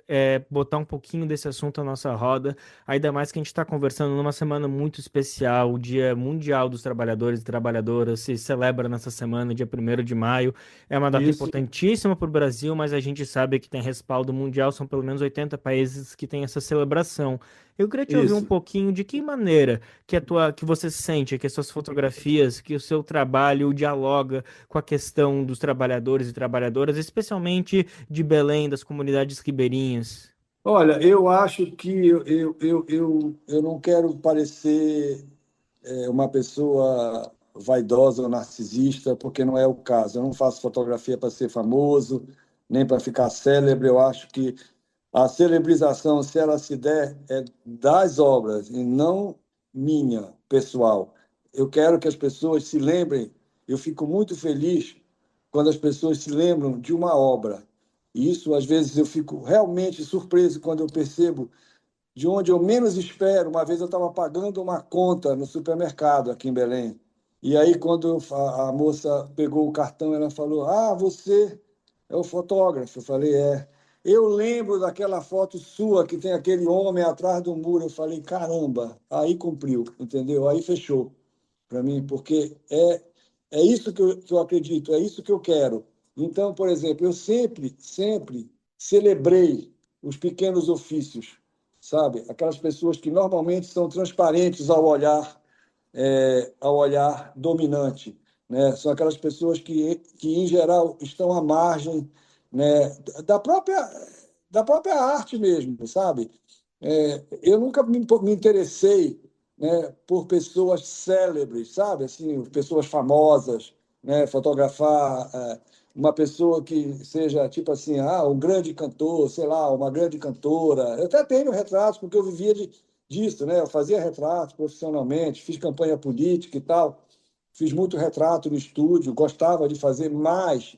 botar um pouquinho desse assunto na nossa roda, ainda mais que a gente está conversando numa semana muito especial, o Dia Mundial dos Trabalhadores e Trabalhadoras, se celebra nessa semana, dia 1º de maio. É uma data importantíssima para o Brasil, mas a gente sabe que tem respaldo mundial, são pelo menos 80 países que têm essa celebração. Eu queria te ouvir um pouquinho de que maneira que você sente que as suas fotografias, que o seu trabalho dialoga com a questão dos trabalhadores e trabalhadoras, especialmente de Belém, das comunidades ribeirinhas. Olha, eu acho que eu não quero parecer uma pessoa vaidosa ou narcisista, porque não é o caso. Eu não faço fotografia para ser famoso, nem para ficar célebre. Eu acho que a celebrização, se ela se der, é das obras e não minha, pessoal. Eu quero que as pessoas se lembrem. Eu fico muito feliz quando as pessoas se lembram de uma obra. E isso, às vezes, eu fico realmente surpreso quando eu percebo de onde eu menos espero. Uma vez eu estava pagando uma conta no supermercado aqui em Belém. E aí, quando a moça pegou o cartão, ela falou: você é o fotógrafo. Eu falei: é. Eu lembro daquela foto sua que tem aquele homem atrás do muro. Eu falei: caramba, aí cumpriu, entendeu? Aí fechou para mim, porque é isso que eu acredito, é isso que eu quero. Então, por exemplo, eu sempre celebrei os pequenos ofícios, sabe? Aquelas pessoas que normalmente são transparentes ao olhar dominante, né? São aquelas pessoas que em geral, estão à margem, né, da própria arte mesmo, sabe? Eu nunca me interessei, né, por pessoas célebres, sabe? Assim, pessoas famosas, né? Fotografar uma pessoa que seja, tipo assim, um grande cantor, sei lá, uma grande cantora. Eu até tenho retratos, porque eu vivia disso, né? Eu fazia retratos profissionalmente, fiz campanha política e tal, fiz muito retrato no estúdio, gostava de fazer mais.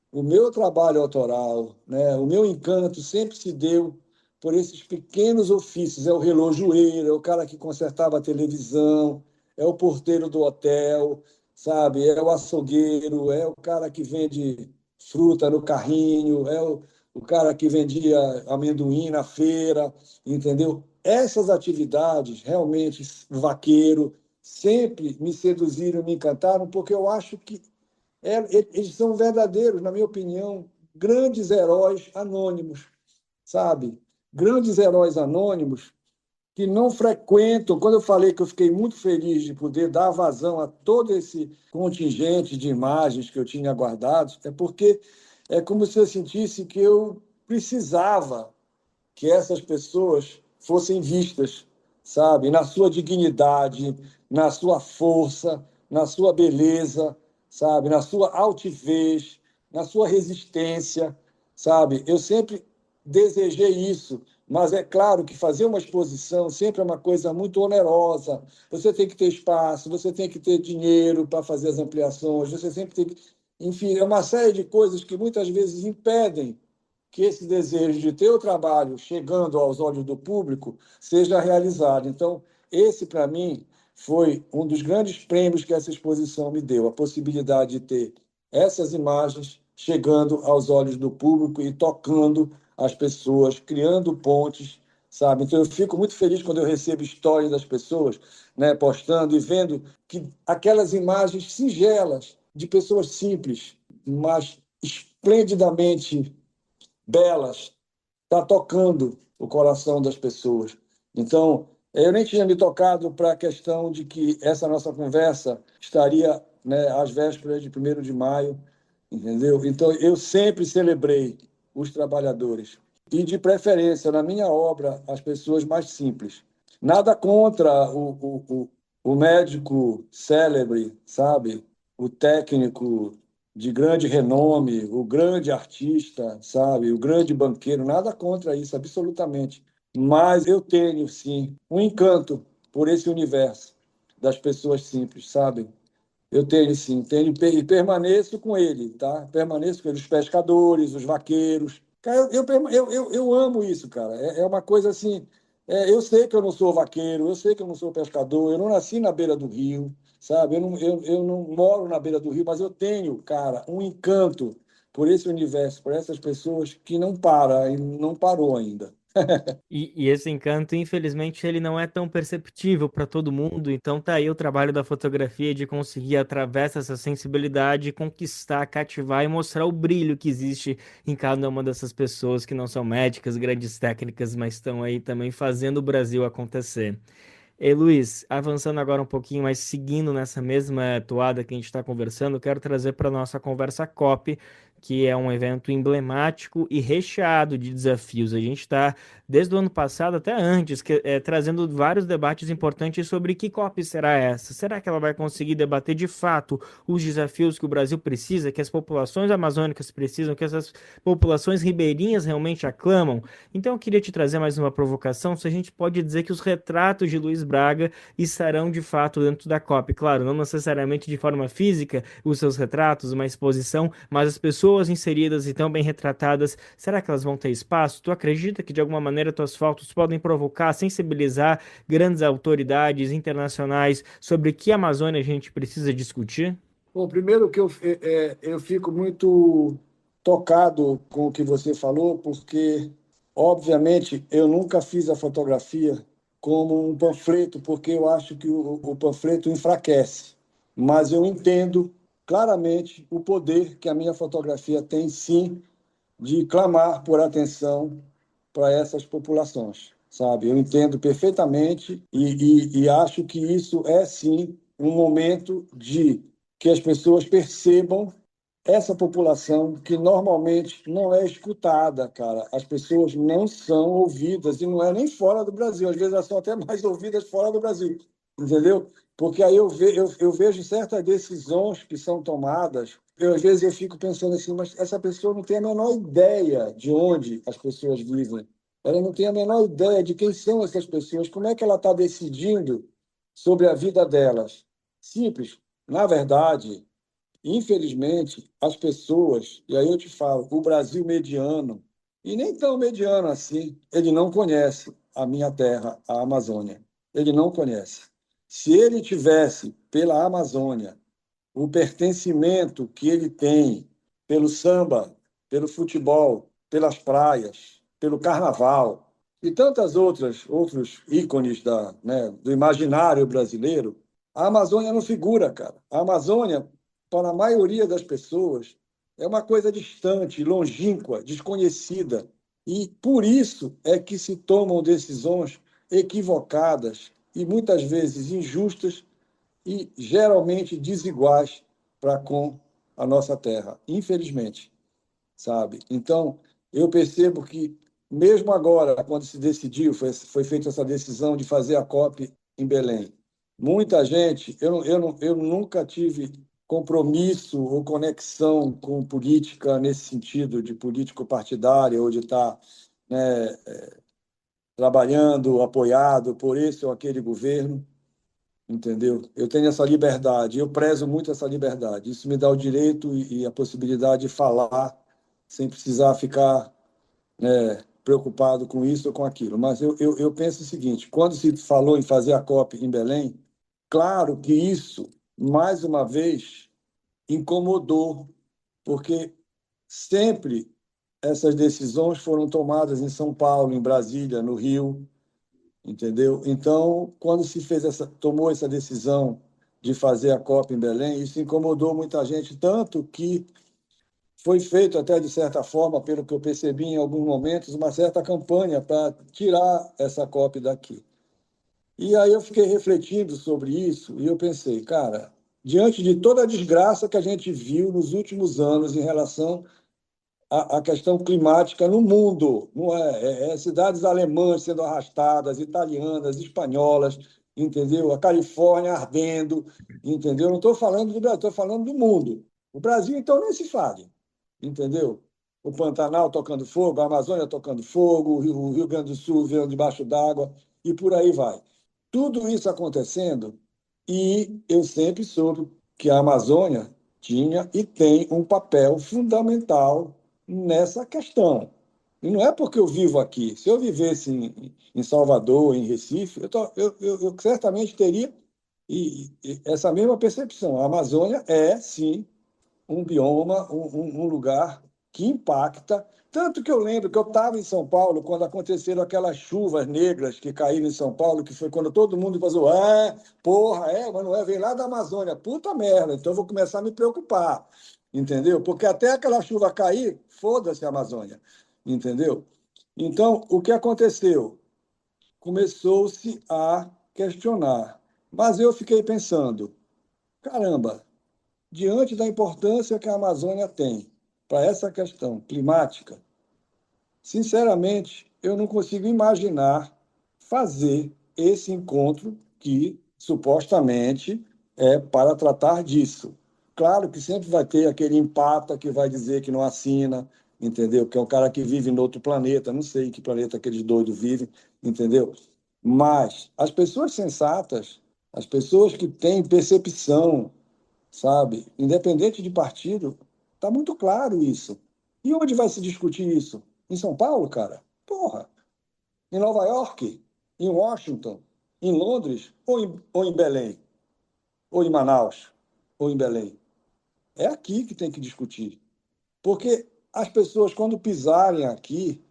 O meu trabalho autoral, né, o meu encanto sempre se deu por esses pequenos ofícios. É o relojoeiro, é o cara que consertava a televisão, é o porteiro do hotel, sabe? É o açougueiro, é o cara que vende fruta no carrinho, é o cara que vendia amendoim na feira, entendeu? Essas atividades, realmente, o vaqueiro, sempre me seduziram, me encantaram, porque eu acho que eles são verdadeiros, na minha opinião, grandes heróis anônimos, sabe? Grandes heróis anônimos que não frequentam. Quando eu falei que eu fiquei muito feliz de poder dar vazão a todo esse contingente de imagens que eu tinha guardado, é porque é como se eu sentisse que eu precisava que essas pessoas fossem vistas, sabe? Na sua dignidade, na sua força, na sua beleza, sabe? Na sua altivez, na sua resistência, sabe? Eu sempre desejei isso, mas é claro que fazer uma exposição sempre é uma coisa muito onerosa. Você tem que ter espaço, você tem que ter dinheiro para fazer as ampliações, você sempre tem que... Enfim, é uma série de coisas que muitas vezes impedem que esse desejo de ter o trabalho chegando aos olhos do público seja realizado. Então, esse, para mim, foi um dos grandes prêmios que essa exposição me deu, a possibilidade de ter essas imagens chegando aos olhos do público e tocando as pessoas, criando pontes, sabe? Então eu fico muito feliz quando eu recebo histórias das pessoas, né, postando e vendo que aquelas imagens singelas de pessoas simples, mas esplendidamente belas, está tocando o coração das pessoas. Então, eu nem tinha me tocado para a questão de que essa nossa conversa estaria, né, às vésperas de 1º de maio, entendeu? Então, eu sempre celebrei os trabalhadores e, de preferência, na minha obra, as pessoas mais simples. Nada contra o médico célebre, sabe? O técnico de grande renome, o grande artista, sabe? O grande banqueiro, nada contra isso, absolutamente. Mas eu tenho, sim, um encanto por esse universo das pessoas simples, sabe? Eu tenho, sim, tenho e permaneço com ele, tá? Permaneço com ele, os pescadores, os vaqueiros. Cara, eu amo isso, cara. É uma coisa assim. Eu sei que eu não sou vaqueiro, eu sei que eu não sou pescador, eu não nasci na beira do rio, sabe? Eu não moro na beira do rio, mas eu tenho, cara, um encanto por esse universo, por essas pessoas que não para e não parou ainda. E esse encanto, infelizmente, ele não é tão perceptível para todo mundo, então tá aí o trabalho da fotografia de conseguir, através dessa sensibilidade, conquistar, cativar e mostrar o brilho que existe em cada uma dessas pessoas que não são médicas, grandes técnicas, mas estão aí também fazendo o Brasil acontecer. E Luiz, avançando agora um pouquinho, mas seguindo nessa mesma toada que a gente está conversando, quero trazer para nossa conversa COP, que é um evento emblemático e recheado de desafios. A gente está, desde o ano passado até antes, trazendo vários debates importantes sobre que COP será essa. Será que ela vai conseguir debater de fato os desafios que o Brasil precisa, que as populações amazônicas precisam, que essas populações ribeirinhas realmente aclamam? Então eu queria te trazer mais uma provocação, se a gente pode dizer que os retratos de Luiz Braga estarão de fato dentro da COP. Claro, não necessariamente de forma física, os seus retratos, uma exposição, mas as pessoas inseridas e tão bem retratadas, será que elas vão ter espaço? Tu acredita que de alguma maneira tuas fotos podem provocar, sensibilizar grandes autoridades internacionais sobre que Amazônia a gente precisa discutir? Bom, primeiro que eu fico muito tocado com o que você falou, porque, obviamente, eu nunca fiz a fotografia como um panfleto, porque eu acho que o panfleto enfraquece. Mas eu entendo claramente o poder que a minha fotografia tem, sim, de clamar por atenção para essas populações, sabe? Eu entendo perfeitamente e acho que isso é, sim, um momento de que as pessoas percebam essa população que normalmente não é escutada, cara. As pessoas não são ouvidas, e não é nem fora do Brasil. Às vezes elas são até mais ouvidas fora do Brasil, entendeu? Porque aí eu vejo certas decisões que são tomadas, às vezes eu fico pensando assim, mas essa pessoa não tem a menor ideia de onde as pessoas vivem. Ela não tem a menor ideia de quem são essas pessoas, como é que ela está decidindo sobre a vida delas. Simples. Na verdade, infelizmente, as pessoas, e aí eu te falo, o Brasil mediano, e nem tão mediano assim, ele não conhece a minha terra, a Amazônia. Ele não conhece. Se ele tivesse, pela Amazônia, o pertencimento que ele tem pelo samba, pelo futebol, pelas praias, pelo carnaval e tantas outros ícones do imaginário brasileiro, a Amazônia não figura, cara. A Amazônia, para a maioria das pessoas, é uma coisa distante, longínqua, desconhecida. E por isso é que se tomam decisões equivocadas e muitas vezes injustas e geralmente desiguais para com a nossa terra, infelizmente, sabe? Então, eu percebo que, mesmo agora, quando se decidiu, foi feita essa decisão de fazer a COP em Belém, muita gente, eu nunca tive compromisso ou conexão com política nesse sentido, de político partidário ou de estar, né, trabalhando, apoiado por esse ou aquele governo, entendeu? Eu tenho essa liberdade, eu prezo muito essa liberdade. Isso me dá o direito e a possibilidade de falar sem precisar ficar, né, preocupado com isso ou com aquilo. Mas eu penso o seguinte, quando se falou em fazer a COP em Belém, claro que isso, mais uma vez, incomodou, porque sempre essas decisões foram tomadas em São Paulo, em Brasília, no Rio, entendeu? Então, quando tomou essa decisão de fazer a COP em Belém, isso incomodou muita gente, tanto que foi feito até, de certa forma, pelo que eu percebi em alguns momentos, uma certa campanha para tirar essa COP daqui. E aí eu fiquei refletindo sobre isso e eu pensei, cara, diante de toda a desgraça que a gente viu nos últimos anos em relação à questão climática no mundo, não é? Cidades alemãs sendo arrastadas, italianas, espanholas, entendeu? A Califórnia ardendo, entendeu? Não estou falando do Brasil, estou falando do mundo. O Brasil, então, nem se fale, entendeu? O Pantanal tocando fogo, a Amazônia tocando fogo, o Rio Grande do Sul vendo debaixo d'água e por aí vai. Tudo isso acontecendo e eu sempre soube que a Amazônia tinha e tem um papel fundamental nessa questão. E não é porque eu vivo aqui. Se eu vivesse em Salvador, em Recife, eu certamente teria essa mesma percepção. A Amazônia é, sim, um bioma, um lugar que impacta. Tanto que eu lembro que eu estava em São Paulo quando aconteceram aquelas chuvas negras que caíram em São Paulo, que foi quando todo mundo falou, mas não é, vem lá da Amazônia. Puta merda, então eu vou começar a me preocupar, entendeu? Porque até aquela chuva cair, foda-se a Amazônia, entendeu? Então, o que aconteceu? Começou-se a questionar. Mas eu fiquei pensando, caramba, diante da importância que a Amazônia tem para essa questão climática, sinceramente, eu não consigo imaginar fazer esse encontro que supostamente é para tratar disso. Claro que sempre vai ter aquele empata que vai dizer que não assina, entendeu? Que é um cara que vive em outro planeta, não sei em que planeta aqueles doidos vivem, entendeu? Mas as pessoas sensatas, as pessoas que têm percepção, sabe? Independente de partido, está muito claro isso. E onde vai se discutir isso? Em São Paulo, cara? Porra! Em Nova York? Em Washington? Em Londres? Ou em Belém? Ou em Manaus? Ou em Belém? É aqui que tem que discutir. Porque as pessoas, quando pisarem aqui,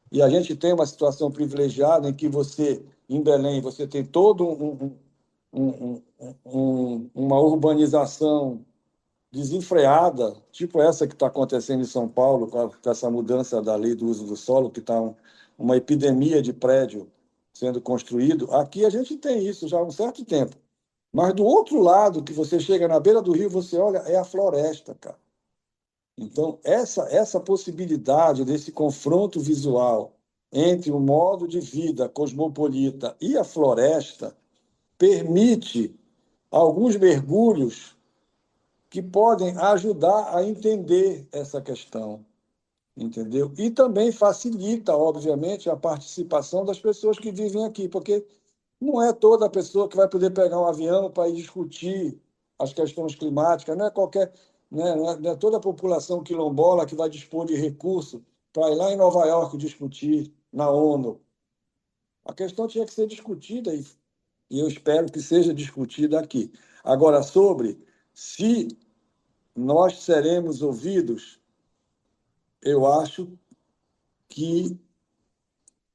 e a gente tem uma situação privilegiada em que você, em Belém, você tem todo uma urbanização desenfreada, tipo essa que está acontecendo em São Paulo, com essa mudança da lei do uso do solo, que está uma epidemia de prédio sendo construído. Aqui a gente tem isso já há um certo tempo. Mas do outro lado, que você chega na beira do rio, você olha, é a floresta, cara. Então, essa possibilidade desse confronto visual entre o modo de vida cosmopolita e a floresta permite alguns mergulhos que podem ajudar a entender essa questão, entendeu? E também facilita, obviamente, a participação das pessoas que vivem aqui, porque não é toda pessoa que vai poder pegar um avião para ir discutir as questões climáticas, não é qualquer, né, não é toda a população quilombola que vai dispor de recurso para ir lá em Nova York discutir na ONU. A questão tinha que ser discutida e eu espero que seja discutida aqui. Agora, sobre se nós seremos ouvidos, eu acho que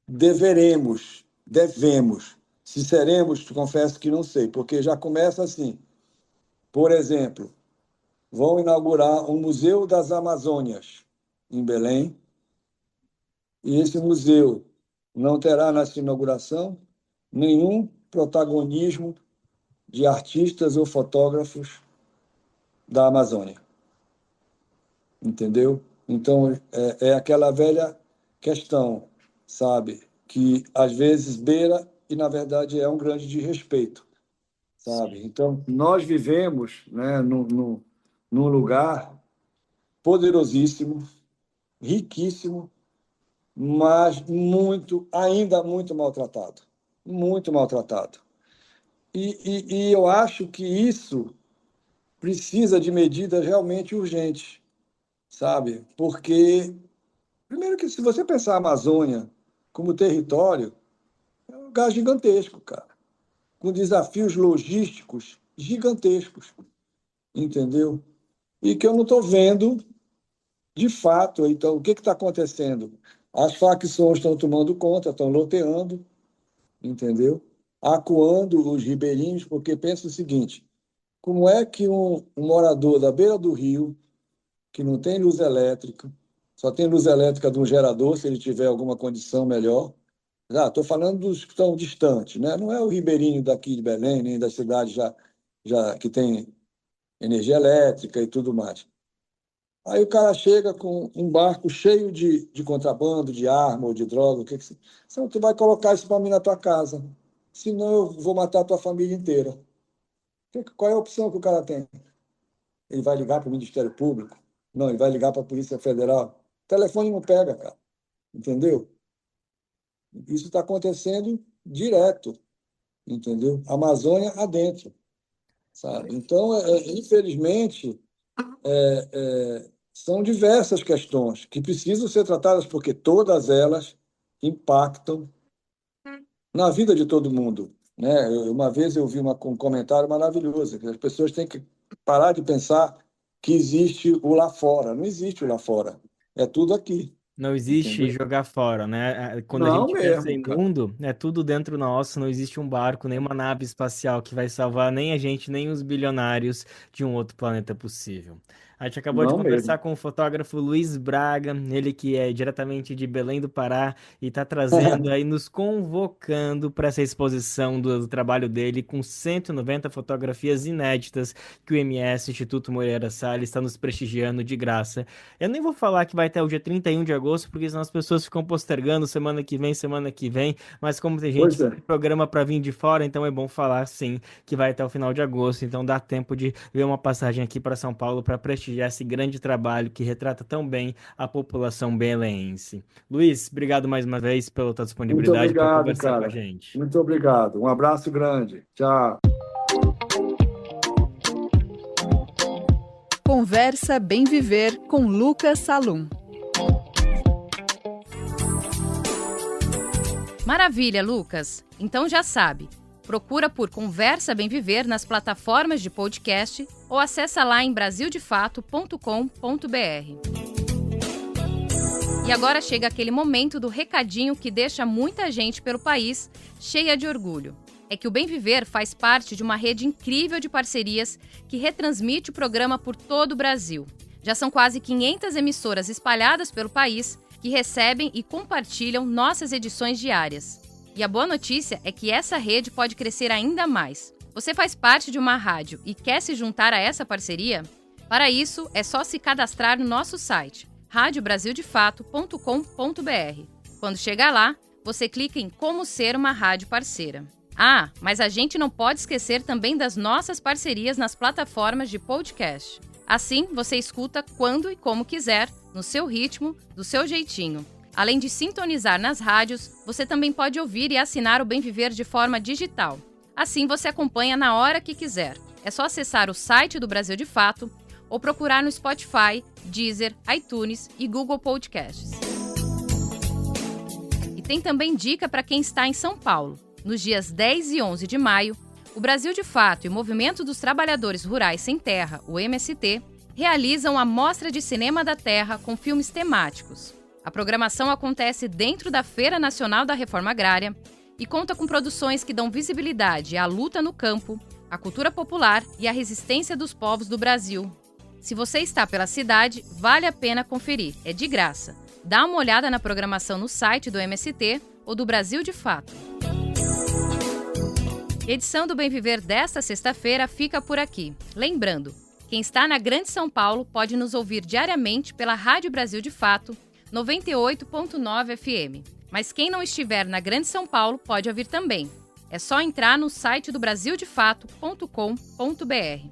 devemos. Se seremos, confesso que não sei, porque já começa assim. Por exemplo, vão inaugurar um Museu das Amazônias em Belém, e esse museu não terá nessa inauguração nenhum protagonismo de artistas ou fotógrafos da Amazônia. Entendeu? Então, é aquela velha questão, sabe? Que às vezes beira e, na verdade, é um grande desrespeito, sabe? Então, nós vivemos, né, num lugar poderosíssimo, riquíssimo, mas ainda muito maltratado. Muito maltratado. E eu acho que isso precisa de medidas realmente urgentes, sabe? Porque, primeiro que se você pensar a Amazônia como território, é um lugar gigantesco, cara, com desafios logísticos gigantescos, entendeu? E que eu não estou vendo De fato, então, o que está acontecendo? As facções estão tomando conta, estão loteando, entendeu? Acuando os ribeirinhos, porque pensa o seguinte, como é que um morador da beira do rio, que não tem luz elétrica, só tem luz elétrica de um gerador, se ele tiver alguma condição melhor. Estou falando dos que estão distantes, né? Não é o ribeirinho daqui de Belém, nem das cidades já que tem energia elétrica e tudo mais. Aí o cara chega com um barco cheio de contrabando, de arma ou de droga. Você tu vai colocar isso para mim na tua casa, senão eu vou matar a tua família inteira. Qual é a opção que o cara tem? Ele vai ligar para o Ministério Público? Não, ele vai ligar para a Polícia Federal. O telefone não pega, cara. Entendeu? Isso está acontecendo direto. Entendeu? Amazônia adentro. Sabe? Então, infelizmente, são diversas questões que precisam ser tratadas, porque todas elas impactam na vida de todo mundo. Né? Uma vez eu vi um comentário maravilhoso, que as pessoas têm que parar de pensar que existe o lá fora. Não existe o lá fora. É tudo aqui. Não existe Entendeu? jogar fora, né? Quando a Não gente pensa em mesmo, cara. mundo, é tudo dentro nosso, não existe um barco, nem uma nave espacial que vai salvar nem a gente, nem os bilionários de um outro planeta possível. A gente acabou de Não conversar mesmo. com o fotógrafo Luiz Braga, ele que é diretamente de Belém do Pará e está trazendo aí, nos convocando para essa exposição do trabalho dele com 190 fotografias inéditas que o MS, Instituto Moreira Salles, está nos prestigiando de graça. Eu nem vou falar que vai até o dia 31 de agosto, porque senão as pessoas ficam postergando semana que vem, mas como tem gente Pois é. que programa para vir de fora, então é bom falar sim que vai até o final de agosto, então dá tempo de ver uma passagem aqui para São Paulo para prestigiar esse grande trabalho que retrata tão bem a população beleense. Luiz, obrigado mais uma vez pela tua Muito disponibilidade para obrigado, conversar com a cara. gente. Muito obrigado. Um abraço grande. Tchau. Conversa Bem Viver com Lucas Salum. Maravilha, Lucas! Então já sabe, procura por Conversa Bem Viver nas plataformas de podcast ou acessa lá em brasildefato.com.br. E agora chega aquele momento do recadinho que deixa muita gente pelo país cheia de orgulho. É que o Bem Viver faz parte de uma rede incrível de parcerias que retransmite o programa por todo o Brasil. Já são quase 500 emissoras espalhadas pelo país que recebem e compartilham nossas edições diárias. E a boa notícia é que essa rede pode crescer ainda mais. Você faz parte de uma rádio e quer se juntar a essa parceria? Para isso, é só se cadastrar no nosso site, radiobrasildefato.com.br. Quando chegar lá, você clica em Como Ser uma Rádio Parceira. Ah, mas a gente não pode esquecer também das nossas parcerias nas plataformas de podcast. Assim, você escuta quando e como quiser, no seu ritmo, do seu jeitinho. Além de sintonizar nas rádios, você também pode ouvir e assinar o Bem Viver de forma digital. Assim, você acompanha na hora que quiser. É só acessar o site do Brasil de Fato ou procurar no Spotify, Deezer, iTunes e Google Podcasts. E tem também dica para quem está em São Paulo. Nos dias 10 e 11 de maio, o Brasil de Fato e o Movimento dos Trabalhadores Rurais Sem Terra, o MST, realizam a Mostra de Cinema da Terra com filmes temáticos. A programação acontece dentro da Feira Nacional da Reforma Agrária e conta com produções que dão visibilidade à luta no campo, à cultura popular e à resistência dos povos do Brasil. Se você está pela cidade, vale a pena conferir, é de graça. Dá uma olhada na programação no site do MST ou do Brasil de Fato. Edição do Bem Viver desta sexta-feira fica por aqui. Lembrando, quem está na Grande São Paulo pode nos ouvir diariamente pela Rádio Brasil de Fato, 98.9 FM. Mas quem não estiver na Grande São Paulo pode ouvir também. É só entrar no site do brasildefato.com.br.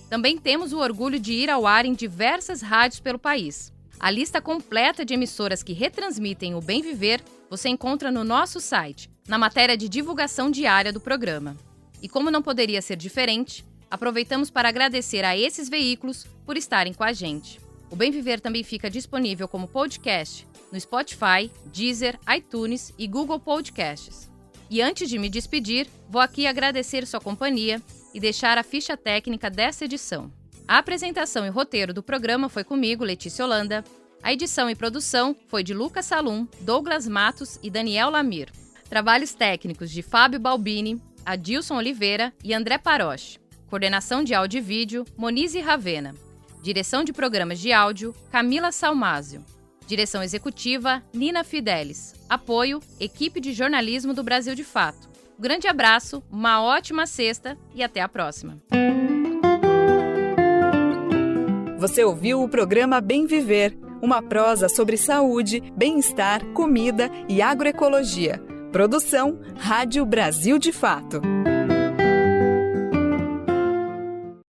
Também temos o orgulho de ir ao ar em diversas rádios pelo país. A lista completa de emissoras que retransmitem o Bem Viver você encontra no nosso site, na matéria de divulgação diária do programa. E como não poderia ser diferente, aproveitamos para agradecer a esses veículos por estarem com a gente. O Bem Viver também fica disponível como podcast no Spotify, Deezer, iTunes e Google Podcasts. E antes de me despedir, vou aqui agradecer sua companhia e deixar a ficha técnica dessa edição. A apresentação e roteiro do programa foi comigo, Letícia Holanda. A edição e produção foi de Lucas Salum, Douglas Matos e Daniel Lamir. Trabalhos técnicos de Fábio Balbini, Adilson Oliveira e André Paroche. Coordenação de áudio e vídeo, Monize Ravena. Direção de programas de áudio, Camila Salmásio. Direção executiva, Nina Fidelis. Apoio, equipe de jornalismo do Brasil de Fato. Um grande abraço, uma ótima sexta e até a próxima. Você ouviu o programa Bem Viver, uma prosa sobre saúde, bem-estar, comida e agroecologia. Produção Rádio Brasil de Fato.